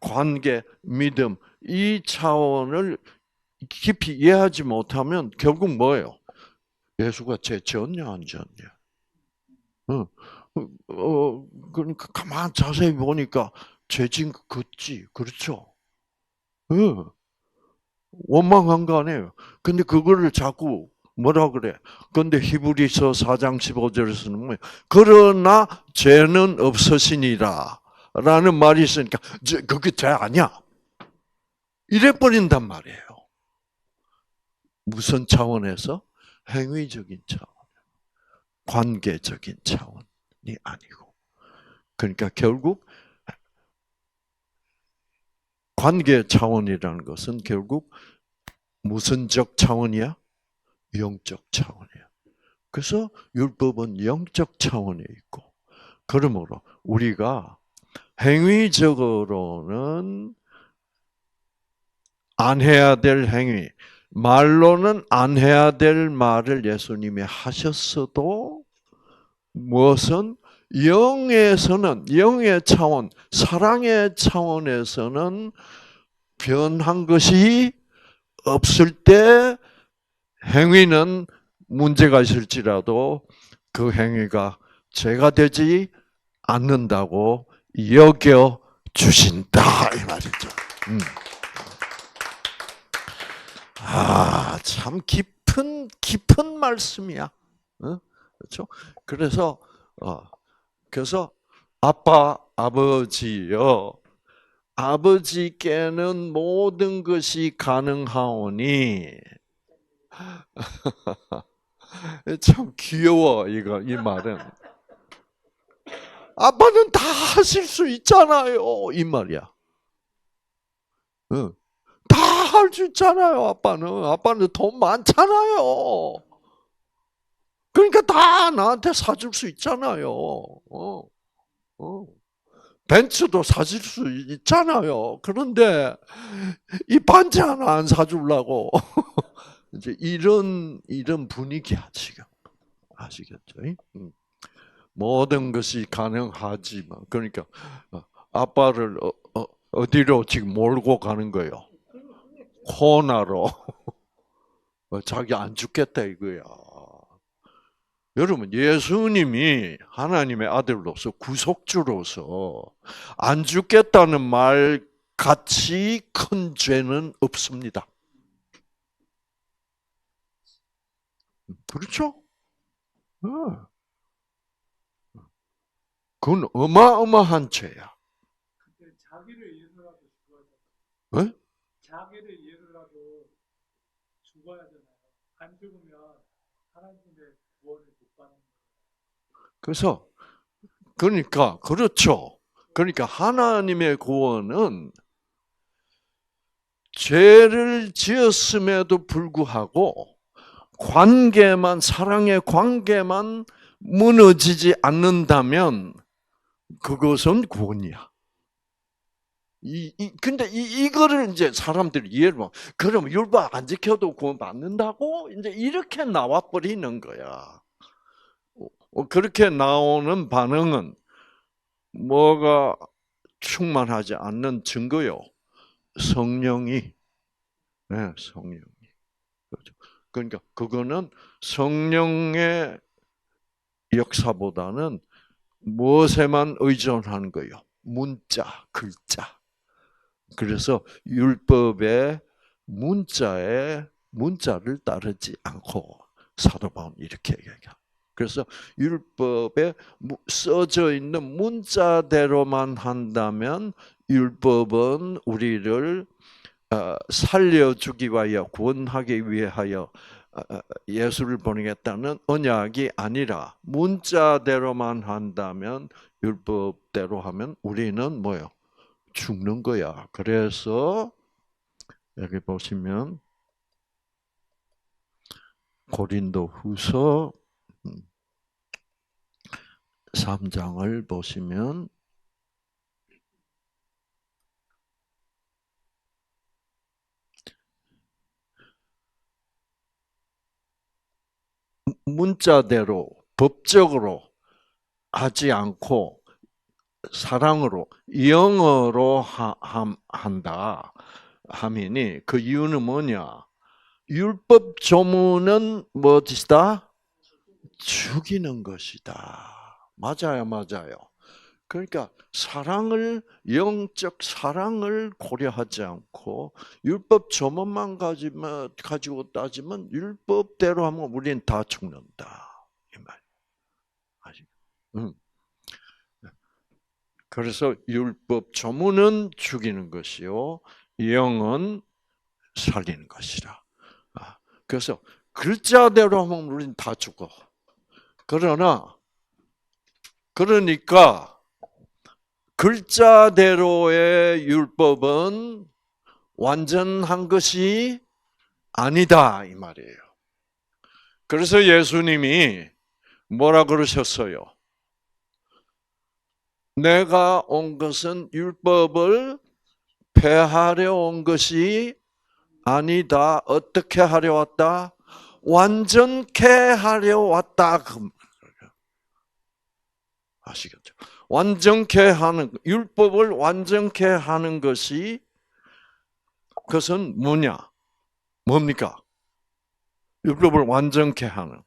관계, 믿음 이 차원을 깊이 이해하지 못하면 결국 뭐예요? 예수가 죄 지었냐 안 지었냐? 그러니까 가만 자세히 보니까 죄진 것 같지, 그렇죠? 원망한 거 아니에요. 근데 그거를 자꾸 뭐라 그래? 근데 히브리서 4장 15절에서는 뭐예요? 그러나 죄는 없으시니라 라는 말이 있으니까 그게 죄 아니야. 이래 버린단 말이에요. 무슨 차원에서? 행위적인 차원, 관계적인 차원이 아니고. 그러니까 결국 관계 차원이라는 것은 결국 무슨적 차원이야? 영적 차원이야. 그래서 율법은 영적 차원에 있고, 그러므로 우리가 행위적으로는 안 해야 될 행위, 말로는 안 해야 될 말을 예수님이 하셨어도 무엇은 영에서는 영의 차원, 사랑의 차원에서는 변한 것이 없을 때 행위는 문제가 있을지라도 그 행위가 죄가 되지 않는다고 여겨 주신다 이 말이죠. 참 깊은 말씀이야. 그렇죠? 그래서 아버지여, 아버지께는 모든 것이 가능하오니. 참 귀여워, 이 말은. 아빠는 다 하실 수 있잖아요, 이 말이야. 응. 다 할 수 있잖아요, 아빠는. 아빠는 돈 많잖아요. 그러니까 다 나한테 사줄 수 있잖아요. 어, 어. 벤츠도 사줄 수 있잖아요. 그런데 이 반지 하나 안 사주려고. 이제 이런 분위기야, 지금. 아시겠죠? 모든 것이 가능하지만, 그러니까, 아빠를 어디로 지금 몰고 가는 거예요? 코나로. 자기 안 죽겠다 이거야. 여러분, 예수님이 하나님의 아들로서 구속주로서 안 죽겠다는 말 같이 큰 죄는 없습니다. 그렇죠? 그건 어마어마한 죄야. 자기를 위해서라도 죽어야 네? 자기를 위해서라도 죽어야 되나요? 안 죽으면 하나님의 구원을 못 받는 거예요. 그래서 그러니까 그렇죠. 그러니까 하나님의 구원은 죄를 지었음에도 불구하고 관계만 사랑의 관계만 무너지지 않는다면 그것은 구원이야. 근데 이거를 이제 사람들이 이해를 못, 그럼 율법 안 지켜도 구원 받는다고? 이제 이렇게 나와버리는 거야. 그렇게 나오는 반응은 뭐가 충만하지 않는 증거요. 성령이. 네, 성령이. 그렇죠. 그러니까 그거는 성령의 역사보다는 무엇에만 의존하는 거예요? 문자, 글자. 그래서 율법의 문자를 따르지 않고 사도 바울은 이렇게 얘기해요. 그래서 율법에 써져 있는 문자대로만 한다면 율법은 우리를 살려주기 위하여 구원하기 위하여 예수를 보내겠다는 언약이 아니라 문자대로만 한다면 율법대로 하면 우리는 뭐요? 죽는 거야. 그래서 여기 보시면 고린도후서 3장을 보시면 문자대로 법적으로 하지 않고 사랑으로 영어로 한다 하면이 그 이유는 뭐냐? 율법 조문은 뭐지다? 죽이는 것이다. 맞아요, 맞아요. 그러니까 영적 사랑을 고려하지 않고 율법 조문만 가지고 따지면 율법대로 하면 우리는 다 죽는다. 이 말. 아시죠? 그래서 율법 조문은 죽이는 것이요, 영은 살리는 것이라. 그래서 글자대로 하면 우리는 다 죽어. 그러니까 글자대로의 율법은 완전한 것이 아니다 이 말이에요. 그래서 예수님이 뭐라 그러셨어요? 내가 온 것은 율법을 폐하려 온 것이 아니다. 어떻게 하려 왔다? 완전케 하려 왔다. 아시겠죠? 완전케 하는, 율법을 완전케 하는 것이, 그것은 뭐냐? 뭡니까? 율법을 완전케 하는.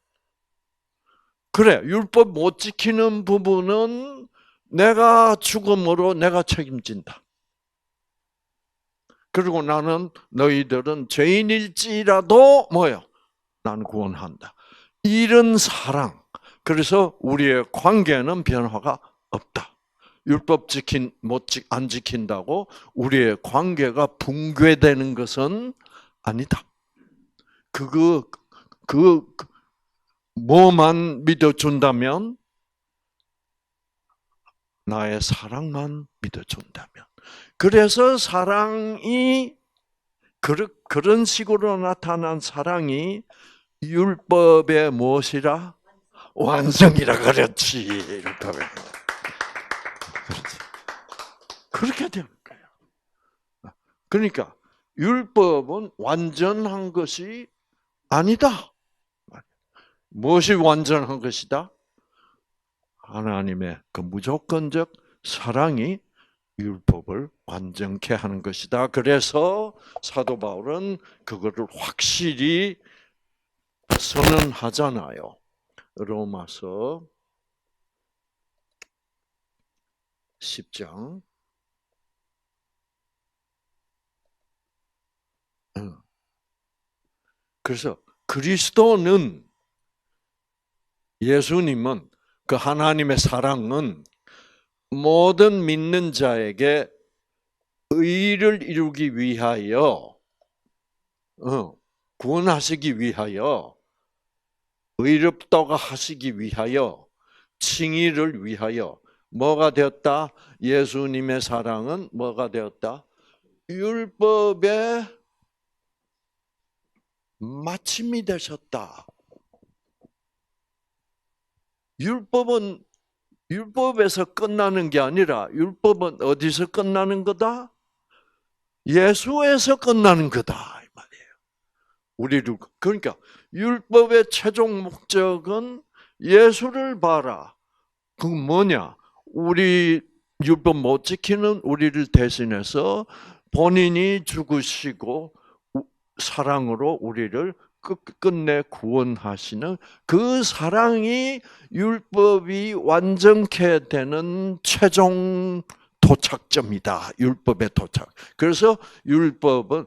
그래, 율법 못 지키는 부분은 내가 죽음으로 내가 책임진다. 그리고 나는 너희들은 죄인일지라도 뭐요? 나는 구원한다. 이런 사랑. 그래서 우리의 관계는 변화가 없다. 율법 안 지킨다고 우리의 관계가 붕괴되는 것은 아니다. 뭐만 믿어준다면? 나의 사랑만 믿어준다면. 그래서 사랑이, 그런 식으로 나타난 사랑이 율법의 무엇이라? 완성이라 그랬지. 율법의. 그렇지. 그렇게 되는 거예요. 그러니까 율법은 완전한 것이 아니다. 무엇이 완전한 것이다? 하나님의 그 무조건적 사랑이 율법을 완전케 하는 것이다. 그래서 사도 바울은 그거를 확실히 선언하잖아요. 로마서 10장. 그래서 그리스도는, 예수님은, 그 하나님의 사랑은 모든 믿는 자에게 의를 이루기 위하여, 구원하시기 위하여, 의롭다고 하시기 위하여, 칭의를 위하여 뭐가 되었다? 예수님의 사랑은 뭐가 되었다? 율법의 마침이 되셨다. 율법에서 끝나는 게 아니라 율법은 어디서 끝나는 거다? 예수에서 끝나는 거다 이 말이에요. 우리를, 그러니까 율법의 최종 목적은 예수를 봐라. 그건 뭐냐? 우리 율법 못 지키는 우리를 대신해서 본인이 죽으시고 사랑으로 우리를 끝내 구원하시는 그 사랑이 율법이 완전케 되는 최종 도착점이다. 율법의 도착. 그래서 율법은,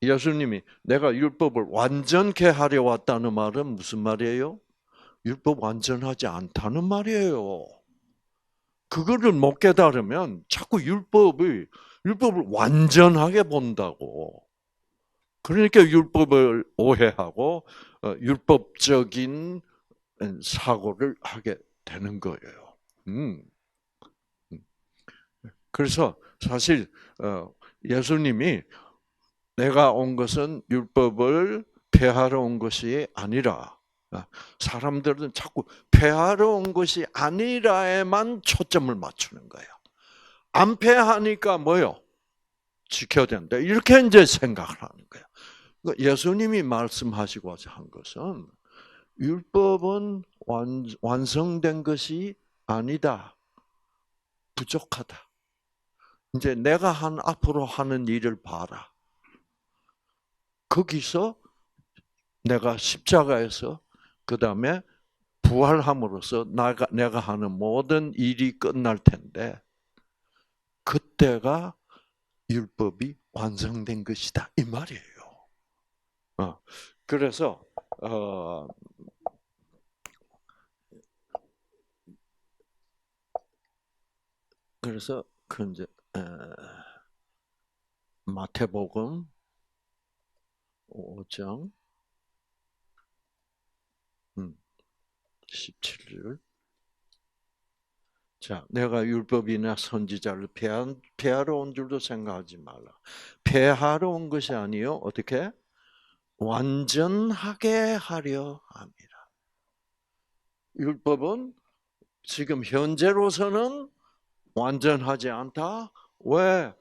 예수님이 내가 율법을 완전케 하려 왔다는 말은 무슨 말이에요? 율법 완전하지 않다는 말이에요. 그거를 못 깨달으면 자꾸 율법을 완전하게 본다고. 그러니까 율법을 오해하고 율법적인 사고를 하게 되는 거예요. 그래서 사실 예수님이 내가 온 것은 율법을 폐하러 온 것이 아니라, 사람들은 자꾸 폐하러 온 것이 아니라에만 초점을 맞추는 거예요. 안 폐하니까 뭐요? 지켜야 된다. 이렇게 이제 생각을 하는 거예요. 예수님이 말씀하시고 한 것은 율법은 완성된 것이 아니다. 부족하다. 이제 내가 앞으로 하는 일을 봐라. 거기서 내가 십자가에서 그 다음에 부활함으로써 내가 하는 모든 일이 끝날 텐데 그때가 율법이 완성된 것이다. 이 말이에요. 그래서 그 이제 마태복음 5장 17절. 자, 내가 율법이나 선지자를 폐하러 온 줄도 생각하지 말라. 폐하러 온 것이 아니요, 어떻게? 완전하게 하려 합니다. 율법은 지금 현재로서는 완전하지 않다. 왜?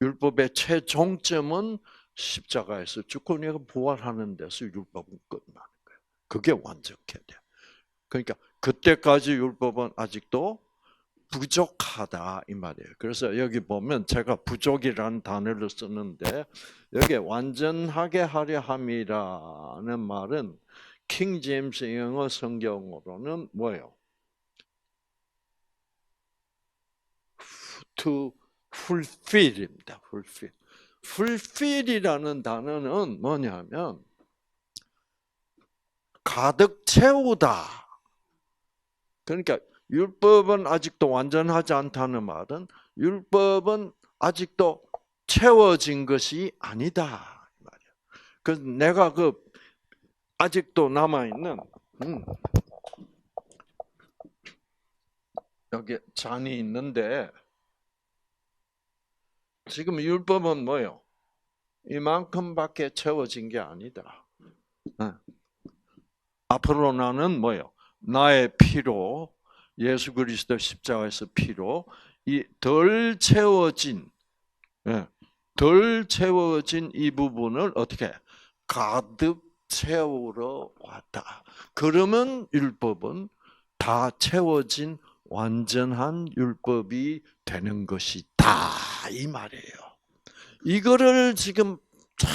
율법의 최종점은 십자가에서 죽고 내가 부활하는 데서 율법은 끝나는 거예요. 그게 완전케 돼. 그러니까 그때까지 율법은 아직도 부족하다 이 말이에요. 그래서 여기 보면 제가 부족이라는 단어를 쓰는데 여기 완전하게 하려 함이라는 말은 킹 제임스 영어 성경으로는 뭐예요? To fulfill입니다. fulfill. fulfill이라는 단어는 뭐냐면 가득 채우다. 그러니까 율법은 아직도 완전하지 않다는 말은 율법은 아직도 채워진 것이 아니다. 이 말이야. 그래서 내가 아직도 남아 있는 여기 잔이 있는데 지금 율법은 뭐요? 이만큼밖에 채워진 게 아니다. 앞으로 나는 뭐요? 나의 피로 예수 그리스도 십자가에서 피로 이 덜 채워진 덜 채워진 이 부분을 어떻게 가득 채우러 왔다. 그러면 율법은 다 채워진 완전한 율법이 되는 것이다 이 말이에요. 이거를 지금 잘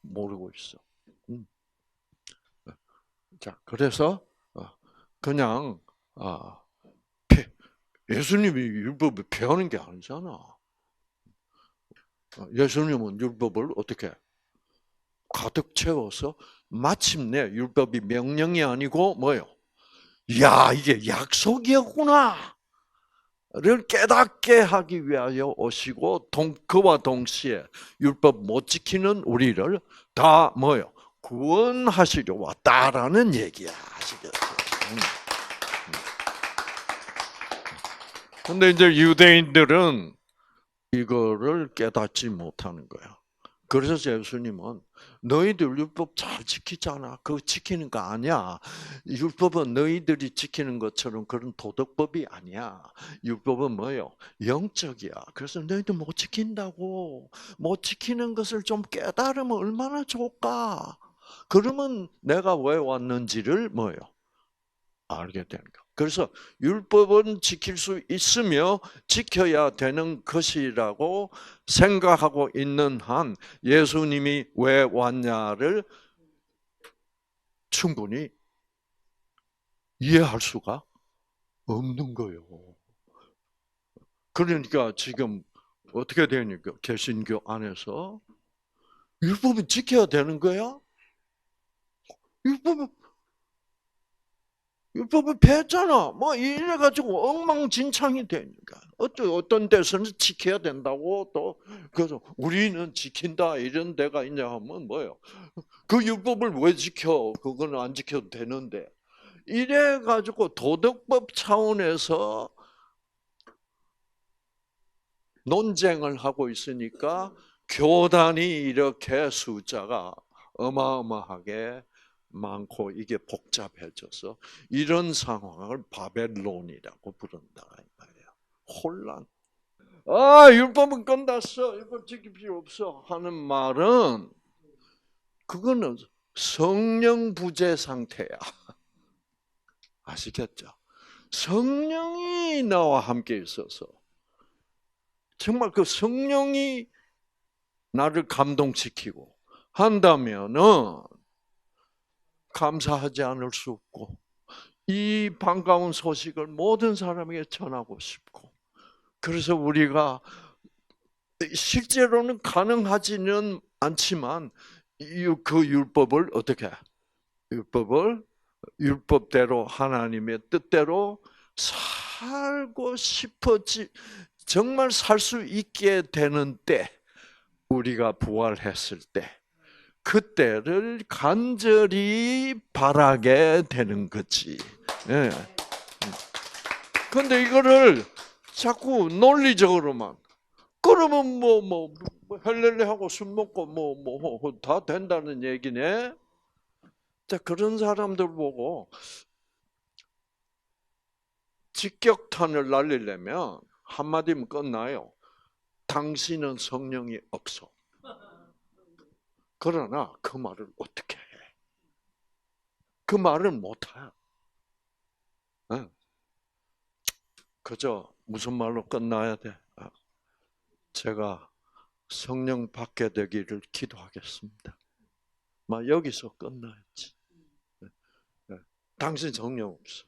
모르고 있어. 자, 그래서 그냥 예수님이 율법을 배우는 게 아니잖아. 예수님은 율법을 어떻게 가득 채워서 마침내 율법이 명령이 아니고 뭐요? 야, 이게 약속이었구나. 를 깨닫게 하기 위하여 오시고 그와 동시에 율법 못 지키는 우리를 다 뭐요? 구원하시려 왔다라는 얘기야. 아시겠어요? 근데 이제 유대인들은 이거를 깨닫지 못하는 거야. 그래서 예수님은 너희들 율법 잘 지키잖아. 그거 지키는 거 아니야. 율법은 너희들이 지키는 것처럼 그런 도덕법이 아니야. 율법은 뭐예요? 영적이야. 그래서 너희들 못 지킨다고. 못 지키는 것을 좀 깨달으면 얼마나 좋을까? 그러면 내가 왜 왔는지를 뭐예요? 알게 되는 거. 그래서 율법은 지킬 수 있으며 지켜야 되는 것이라고 생각하고 있는 한 예수님이 왜 왔냐를 충분히 이해할 수가 없는 거예요. 그러니까 지금 어떻게 되니까 개신교 안에서 율법은 지켜야 되는 거야? 율법을 폐했잖아. 뭐 이래가지고 엉망진창이 되니까 어떤 데서는 지켜야 된다고 또 그래서 우리는 지킨다 이런 데가 있냐 하면 뭐예요? 그 율법을 왜 지켜? 그거는 안 지켜도 되는데 이래가지고 도덕법 차원에서 논쟁을 하고 있으니까 교단이 이렇게 숫자가 어마어마하게 많고 이게 복잡해져서 이런 상황을 바벨론이라고 부른다 이 말이야. 혼란. 율법은 끝났어. 율법 지킬 필요 없어 하는 말은 그거는 성령 부재 상태야. 아시겠죠? 성령이 나와 함께 있어서 정말 그 성령이 나를 감동시키고 한다면은 감사하지 않을 수 없고 이 반가운 소식을 모든 사람에게 전하고 싶고 그래서 우리가 실제로는 가능하지는 않지만 그 율법을 어떻게 율법대로 하나님의 뜻대로 살고 싶어지 정말 살 수 있게 되는 때 우리가 부활했을 때 그때를 간절히 바라게 되는 거지. 예. 근데 이거를 자꾸 논리적으로만 그러면 뭐 헬렐레하고 술 먹고 뭐 다 된다는 얘기네. 자 그런 사람들 보고 직격탄을 날리려면 한마디면 끝나요. 당신은 성령이 없어. 그러나 그 말을 어떻게 해? 그 말을 못 해. 그저 무슨 말로 끝나야 돼? 제가 성령 받게 되기를 기도하겠습니다. 막 여기서 끝나야지. 당신 성령 없어.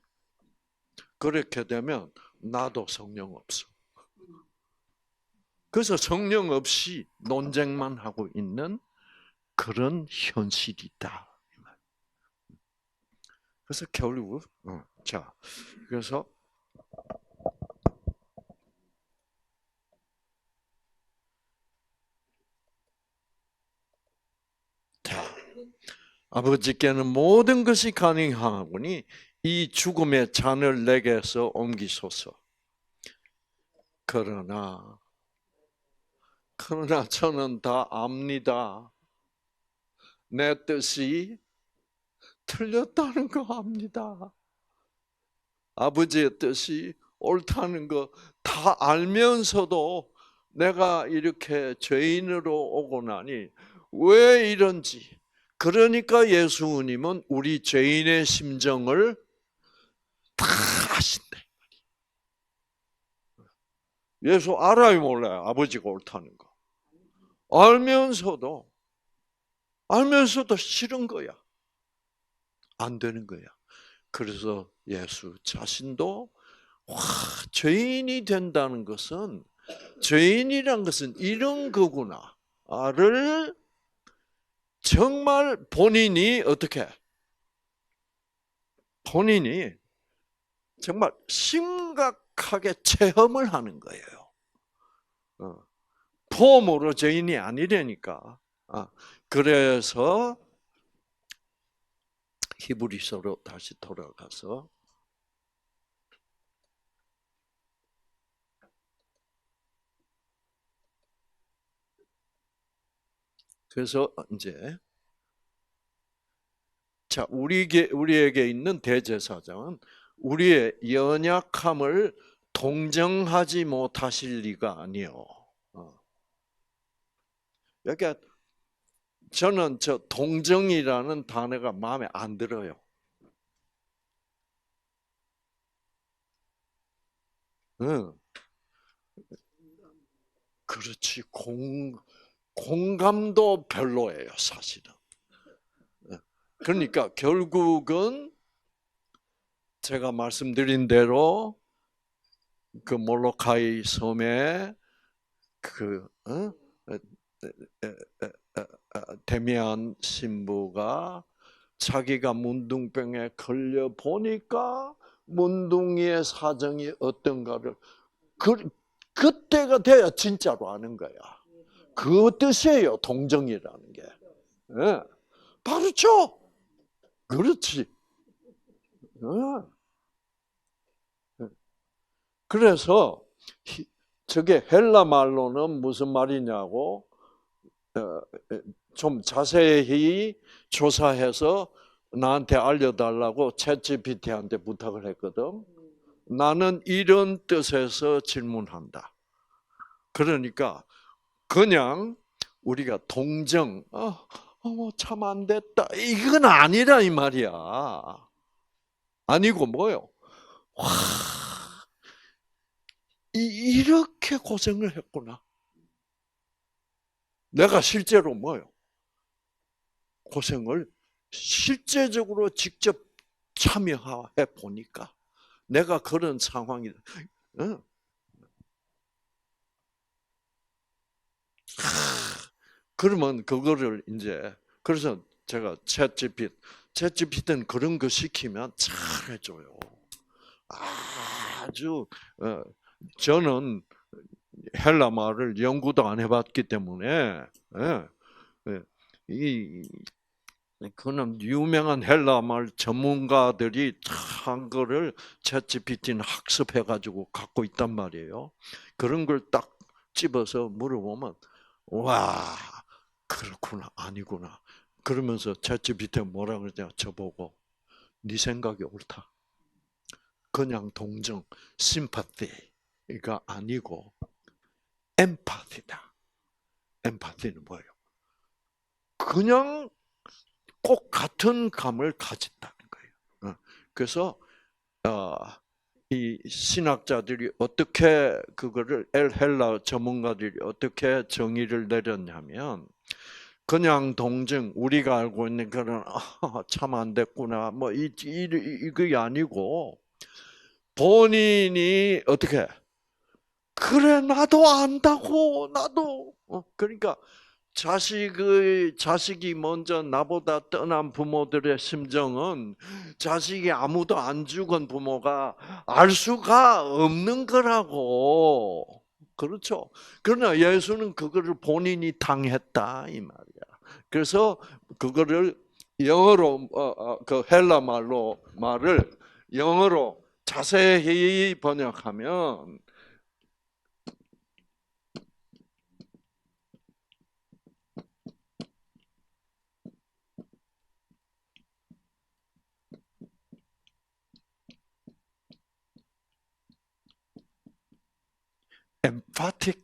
그렇게 되면 나도 성령 없어. 그래서 성령 없이 논쟁만 하고 있는 그런 현실이다. 그래서 결국 그래서 아버지께는 모든 것이 가능하오니 이 죽음의 잔을 내게서 옮기소서. 그러나 저는 다 압니다. 내 뜻이 틀렸다는 거 압니다. 아버지의 뜻이 옳다는 거 다 알면서도 내가 이렇게 죄인으로 오고 나니 왜 이런지. 그러니까 예수님은 우리 죄인의 심정을 다 아신대. 예수 알아요, 몰라요? 아버지가 옳다는 거. 알면서도 싫은 거야. 안 되는 거야. 그래서 예수 자신도 죄인이 된다는 것은, 죄인이란 것은 이런 거구나를 정말 본인이 정말 심각하게 체험을 하는 거예요. 폼으로 죄인이 아니라니까. 그래서 히브리서로 다시 돌아가서 그래서 이제 자 우리에게 있는 대제사장은 우리의 연약함을 동정하지 못하실 리가 아니요. 그러니까 저는 저 동정이라는 단어가 마음에 안 들어요. 응. 그렇지. 공감도 별로예요, 사실은. 그러니까 결국은 제가 말씀드린 대로 그 몰로카이 섬에 그 데미안 신부가 자기가 문둥병에 걸려 보니까 문둥이의 사정이 어떤가를 그때가 돼야 진짜로 아는 거야. 그 뜻이에요, 동정이라는 게. 네. 바로죠. 그렇지. 그래서 저게 헬라 말로는 무슨 말이냐고 좀 자세히 조사해서 나한테 알려달라고 챗GPT한테 부탁을 했거든. 나는 이런 뜻에서 질문한다. 그러니까 그냥 우리가 동정, 참 안 됐다, 이건 아니라 이 말이야. 아니고 뭐요? 와, 이렇게 고생을 했구나. 내가 실제로 뭐요? 고생을 실제적으로 직접 참여해 보니까 내가 그런 상황이, 그러면 그거를 이제 그래서 제가 챗GPT는 그런 거 시키면 잘해줘요. 아주 저는 헬라 말을 연구도 안 해봤기 때문에 그는 유명한 헬라 말 전문가들이 한 거를 챗GPT는 학습해가지고 갖고 있단 말이에요. 그런 걸 딱 집어서 물어보면 와 그렇구나 아니구나 그러면서 챗GPT가 뭐라 그러냐 저보고 네 생각이 옳다. 그냥 동정, 심파티가 아니고 엠파티다. 엠파티는 뭐예요? 그냥 꼭 같은 감을 가진다는 거예요. 그래서 이 신학자들이 어떻게 그거를 헬라 전문가들이 어떻게 정의를 내렸냐면 그냥 동정 우리가 알고 있는 그런 참 안 됐구나 뭐 이게 아니고 본인이 어떻게 그래 나도 안다고 나도 그러니까 자식이 먼저 나보다 떠난 부모들의 심정은 자식이 아무도 안 죽은 부모가 알 수가 없는 거라고. 그렇죠. 그러나 예수는 그거를 본인이 당했다 이 말이야. 그래서 그거를 영어로 그 헬라 말로 말을 영어로 자세히 번역하면 emphatic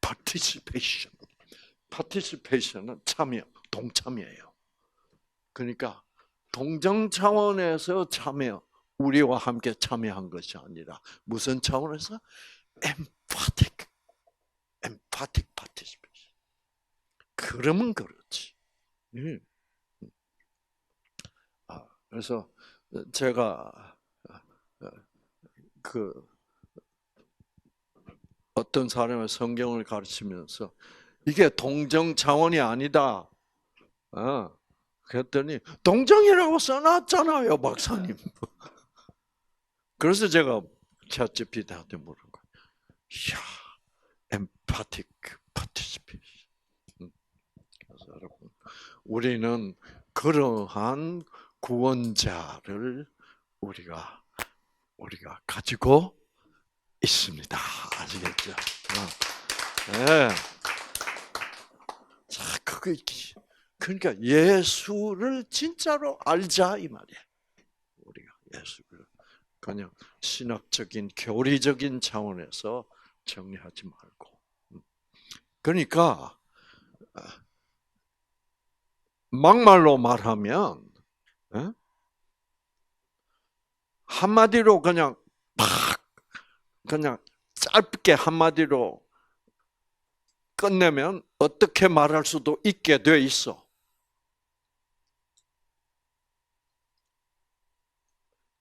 participation. participation은 참여, 동참이에요. 그러니까 동정 차원에서 참여, 우리와 함께 참여한 것이 아니라 무슨 차원에서? emphatic participation. 그러면 그렇지. 그래서 제가 그 어떤 사람의 성경을 가르치면서 이게 동정 차원이 아니다. 그랬더니 동정이라고 써놨잖아요, 박사님. 그래서 제가 챗GPT한테 물은 거예요. 이야, emphatic participation. 그래서 여러분, 우리는 그러한 구원자를 우리가 가지고 있습니다. 아시겠죠? 네. 자, 그러니까 예수를 진짜로 알자 이 말이에요. 우리가 예수를 그냥 신학적인 교리적인 차원에서 정리하지 말고. 그러니까 막말로 말하면 한마디로 그냥 그냥 짧게 한마디로 끝내면 어떻게 말할 수도 있게 돼 있어.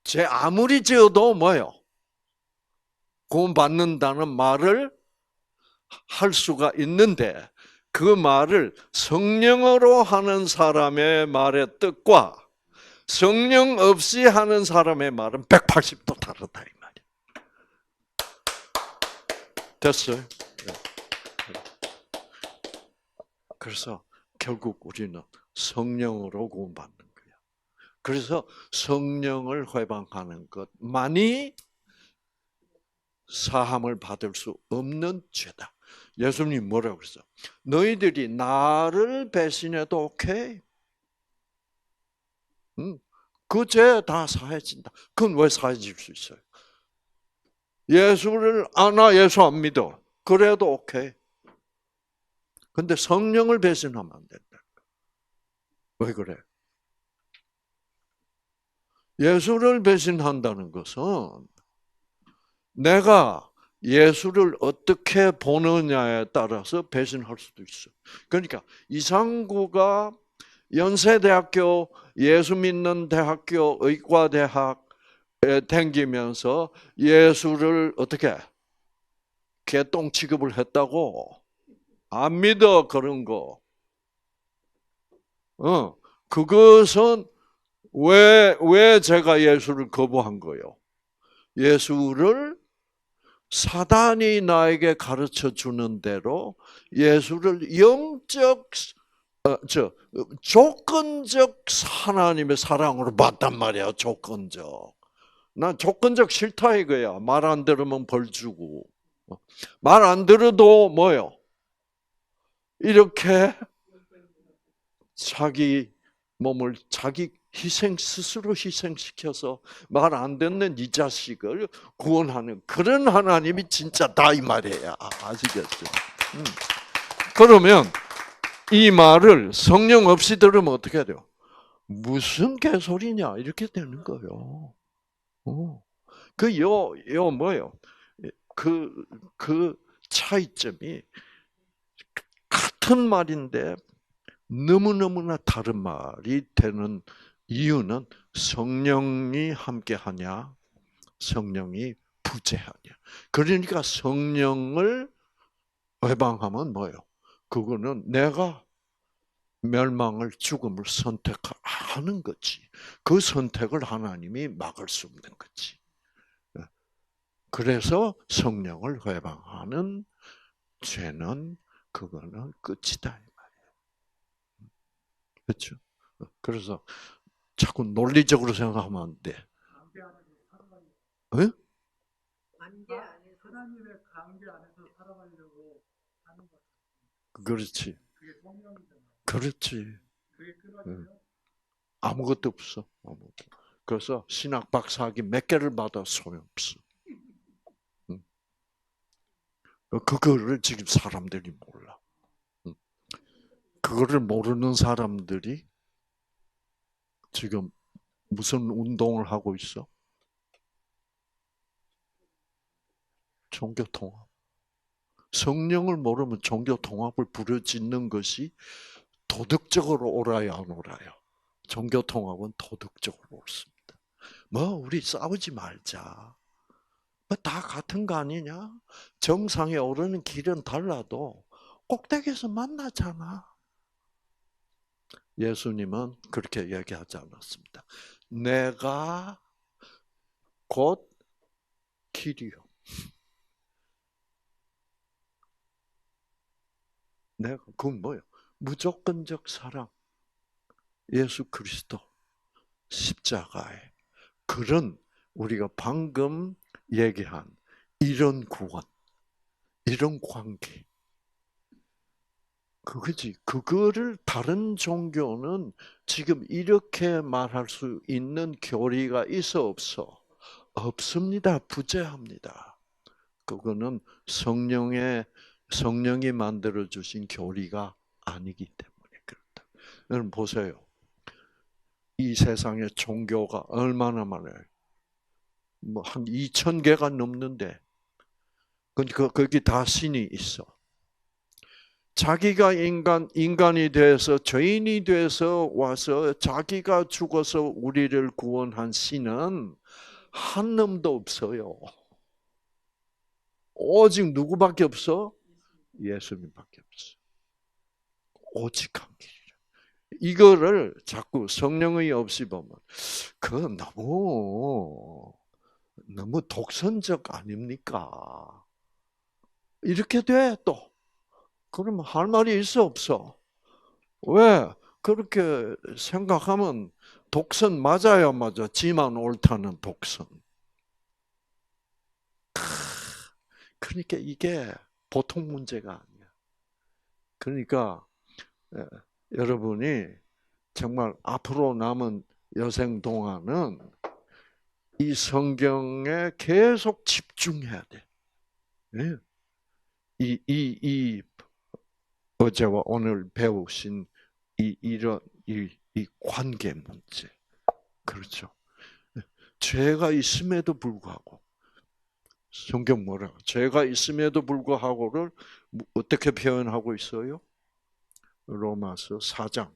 제 아무리 지어도 뭐요? 구원받는다는 말을 할 수가 있는데 그 말을 성령으로 하는 사람의 말의 뜻과 성령 없이 하는 사람의 말은 180도 다르다 이 말이에요. 됐어요? 그래서 결국 우리는 성령으로 구원받는 거야. 그래서 성령을 회방하는 것만이 사함을 받을 수 없는 죄다. 예수님 뭐라고 그랬어? 너희들이 나를 배신해도 오케이. 그 죄 다 사해진다. 그건 왜 사해질 수 있어요? 예수를 예수 안 믿어. 그래도 오케이. 근데 성령을 배신하면 안 된다. 왜 그래? 예수를 배신한다는 것은 내가 예수를 어떻게 보느냐에 따라서 배신할 수도 있어. 그러니까 이상구가 연세대학교 예수 믿는 대학교 의과대학에 다니면서 예수를 어떻게 개똥 취급을 했다고? 안 믿어 그런 거. 그것은 왜 제가 예수를 거부한 거예요? 예수를 사단이 나에게 가르쳐 주는 대로 예수를 조건적 하나님의 사랑으로 봤단 말이야. 조건적. 난 조건적 싫다 이거야. 말 안 들으면 벌 주고. 말 안 들어도 뭐요? 이렇게 자기 몸을 자기 스스로 희생시켜서 말 안 듣는 이 자식을 구원하는 그런 하나님이 진짜다 이 말이에요. 아시겠죠? 그러면 이 말을 성령 없이 들으면 어떻게 돼요? 무슨 개소리냐 이렇게 되는 거예요. 뭐예요? 그 차이점이 같은 말인데 너무너무나 다른 말이 되는 이유는 성령이 함께하냐, 성령이 부재하냐. 그러니까 성령을 회방하면 뭐예요? 그거는 내가 멸망을, 죽음을 선택하는 거지. 그 선택을 하나님이 막을 수 없는 거지. 그래서 성령을 회방하는 죄는 그거는 끝이다 이 말이에요. 그렇죠? 그래서 자꾸 논리적으로 생각하면 안 돼. 관계 안에서 살아가려고. 응? 관계 안에서 하나님의 관계 안에서 살아가려고 하는 것. 그렇지. 그게 성령이잖아요. 그렇지. 그게 끊어지면 아무것도 없어. 아무것도. 그래서 신학 박사학위 몇 개를 받아 소용없어. 응. 그거를 지금 사람들이 몰라. 응. 그거를 모르는 사람들이 지금 무슨 운동을 하고 있어? 종교 통합. 성령을 모르면 종교 통합을 부르짖는 것이 도덕적으로 옳아요, 안 옳아요? 종교 통합은 도덕적으로 옳습니다. 뭐 우리 싸우지 말자. 뭐 다 같은 거 아니냐? 정상에 오르는 길은 달라도 꼭대기에서 만나잖아. 예수님은 그렇게 얘기하지 않았습니다. 내가 곧 길이요. 내가 그건 뭐예요? 무조건적 사랑. 예수 그리스도 십자가에 그런 우리가 방금 얘기한 이런 구원, 이런 관계. 그거지. 그거를 다른 종교는 지금 이렇게 말할 수 있는 교리가 있어 없어? 없습니다. 부재합니다. 그거는 성령이 만들어 주신 교리가 아니기 때문에 그렇다. 여러분 보세요. 이 세상에 종교가 얼마나 많아요? 뭐 한 2,000개가 넘는데, 거기 다 신이 있어. 자기가 인간이 돼서 죄인이 돼서 와서 자기가 죽어서 우리를 구원한 신은 한 놈도 없어요. 오직 누구밖에 없어? 예수님밖에 없어. 오직 한 길이라. 이거를 자꾸 성령의 없이 보면 그건 너무 독선적 아닙니까? 이렇게 돼 또. 그러면 할 말이 있어 없어? 왜? 그렇게 생각하면 독선 맞아요, 맞아. 지만 옳다는 독선. 그러니까 이게 보통 문제가 아니야. 그러니까 여러분이 정말 앞으로 남은 여생 동안은 이 성경에 계속 집중해야 돼. 예. 이 어제와 오늘 배우신 이런 관계 문제. 그렇죠. 죄가 있음에도 불구하고 성경 뭐라? 죄가 있음에도 불구하고를 어떻게 표현하고 있어요? 로마서 4장.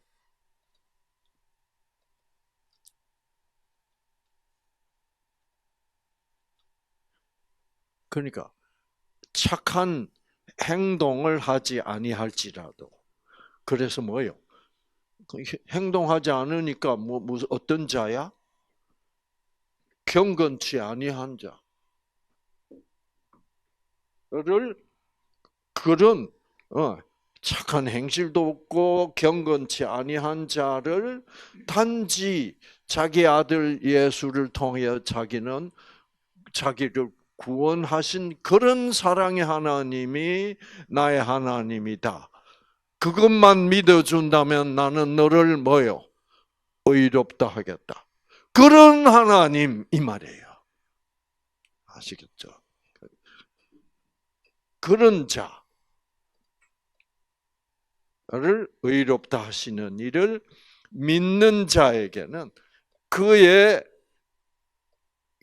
그러니까 착한 행동을 하지 아니할지라도 그래서 뭐예요? 행동하지 않으니까 무슨 어떤 자야? 경건치 아니한 자를 그런 착한 행실도 없고 경건치 아니한 자를 단지 자기 아들 예수를 통해 자기는 자기를 구원하신 그런 사랑의 하나님이 나의 하나님이다. 그것만 믿어준다면 나는 너를 뭐요? 의롭다 하겠다. 그런 하나님 이 말이에요. 아시겠죠? 그런 자를 의롭다 하시는 일을 믿는 자에게는 그의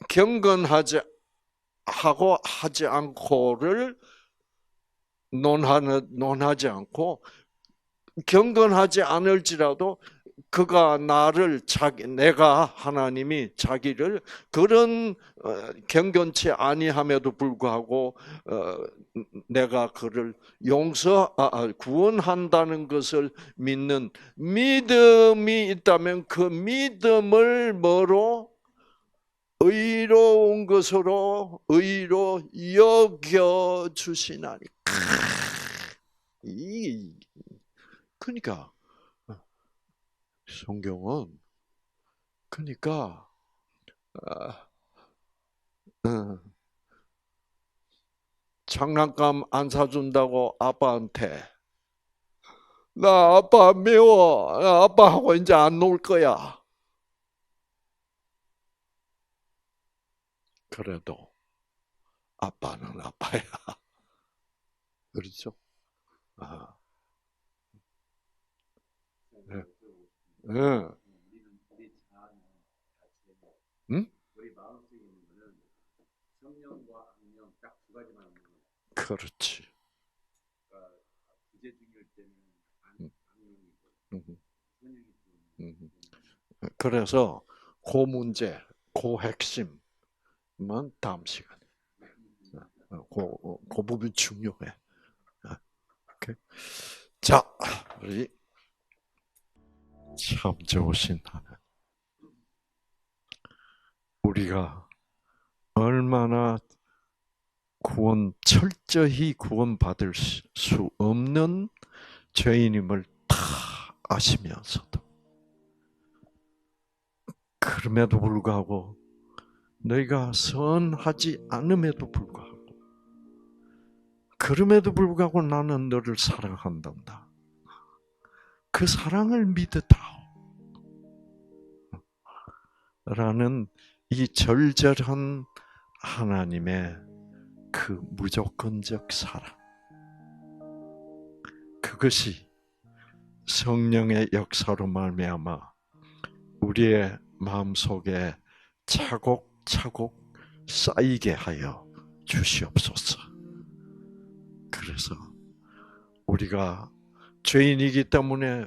경건하지 하고 하지 않고를 논하지 않고 경건하지 않을지라도 그가 내가 하나님이 자기를 그런 경건치 아니함에도 불구하고 내가 그를 구원한다는 것을 믿는 믿음이 있다면 그 믿음을 뭐로? 의로운 것으로 의로 여겨 주시나니. 그러니까 성경은 그러니까 장난감 안 사준다고 아빠한테 나 아빠 미워. 나 아빠하고 이제 안 놀 거야. 그래도 아빠는 아빠야. 그렇죠? 아. 네. 네. 응? 우리 마음속에 있는 거는 성령과 악령 딱 두 가지만 있는 거예요. 그렇지. 그러니까 부재 중일 때는 악령이고 성령이 들어오는 그래서 그 문제, 그 핵심은 다음 시간에. 그 부분 중요해. 오케이. 자, 우리 참 좋으신 하나님. 우리가 얼마나 철저히 구원받을 수 없는 죄인임을 다 아시면서도 그럼에도 불구하고 너희가 선하지 않음에도 불구하고 그럼에도 불구하고 나는 너를 사랑한단다. 그 사랑을 믿으다오. 라는 이 절절한 하나님의 그 무조건적 사랑. 그것이 성령의 역사로 말미암아 우리의 마음속에 차곡차곡 쌓이게 하여 주시옵소서. 그래서 우리가 죄인이기 때문에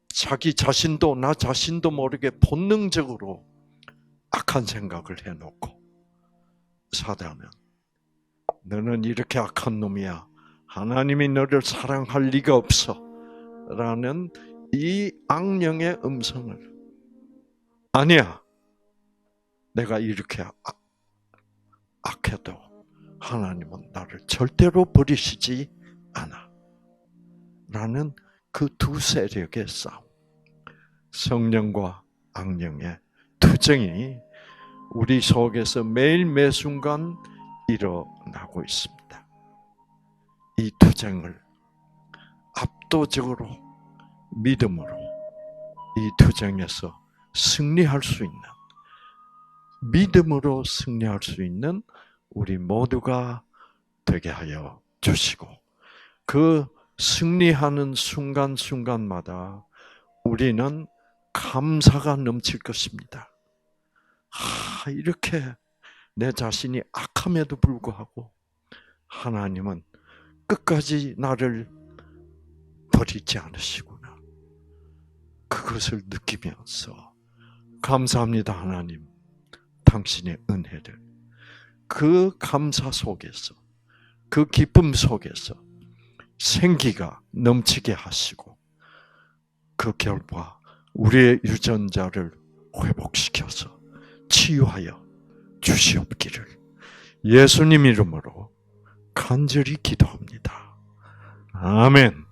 자기 자신도 나 자신도 모르게 본능적으로 악한 생각을 해놓고 사단은 너는 이렇게 악한 놈이야. 하나님이 너를 사랑할 리가 없어. 라는 이 악령의 음성을 아니야. 내가 이렇게 악해도 하나님은 나를 절대로 버리시지 않아. 라는 그 두 세력의 싸움. 성령과 악령의 투쟁이 우리 속에서 매일 매순간 일어나고 있습니다. 이 투쟁을 압도적으로 믿음으로 이 투쟁에서 승리할 수 있는 믿음으로 승리할 수 있는 우리 모두가 되게 하여 주시고 그 승리하는 순간순간마다 우리는 감사가 넘칠 것입니다. 이렇게 내 자신이 악함에도 불구하고 하나님은 끝까지 나를 버리지 않으시구나. 그것을 느끼면서 감사합니다, 하나님. 당신의 은혜를. 그 감사 속에서, 그 기쁨 속에서 생기가 넘치게 하시고 그 결과 우리의 유전자를 회복시켜서 치유하여 주시옵기를 예수님 이름으로 간절히 기도합니다. 아멘.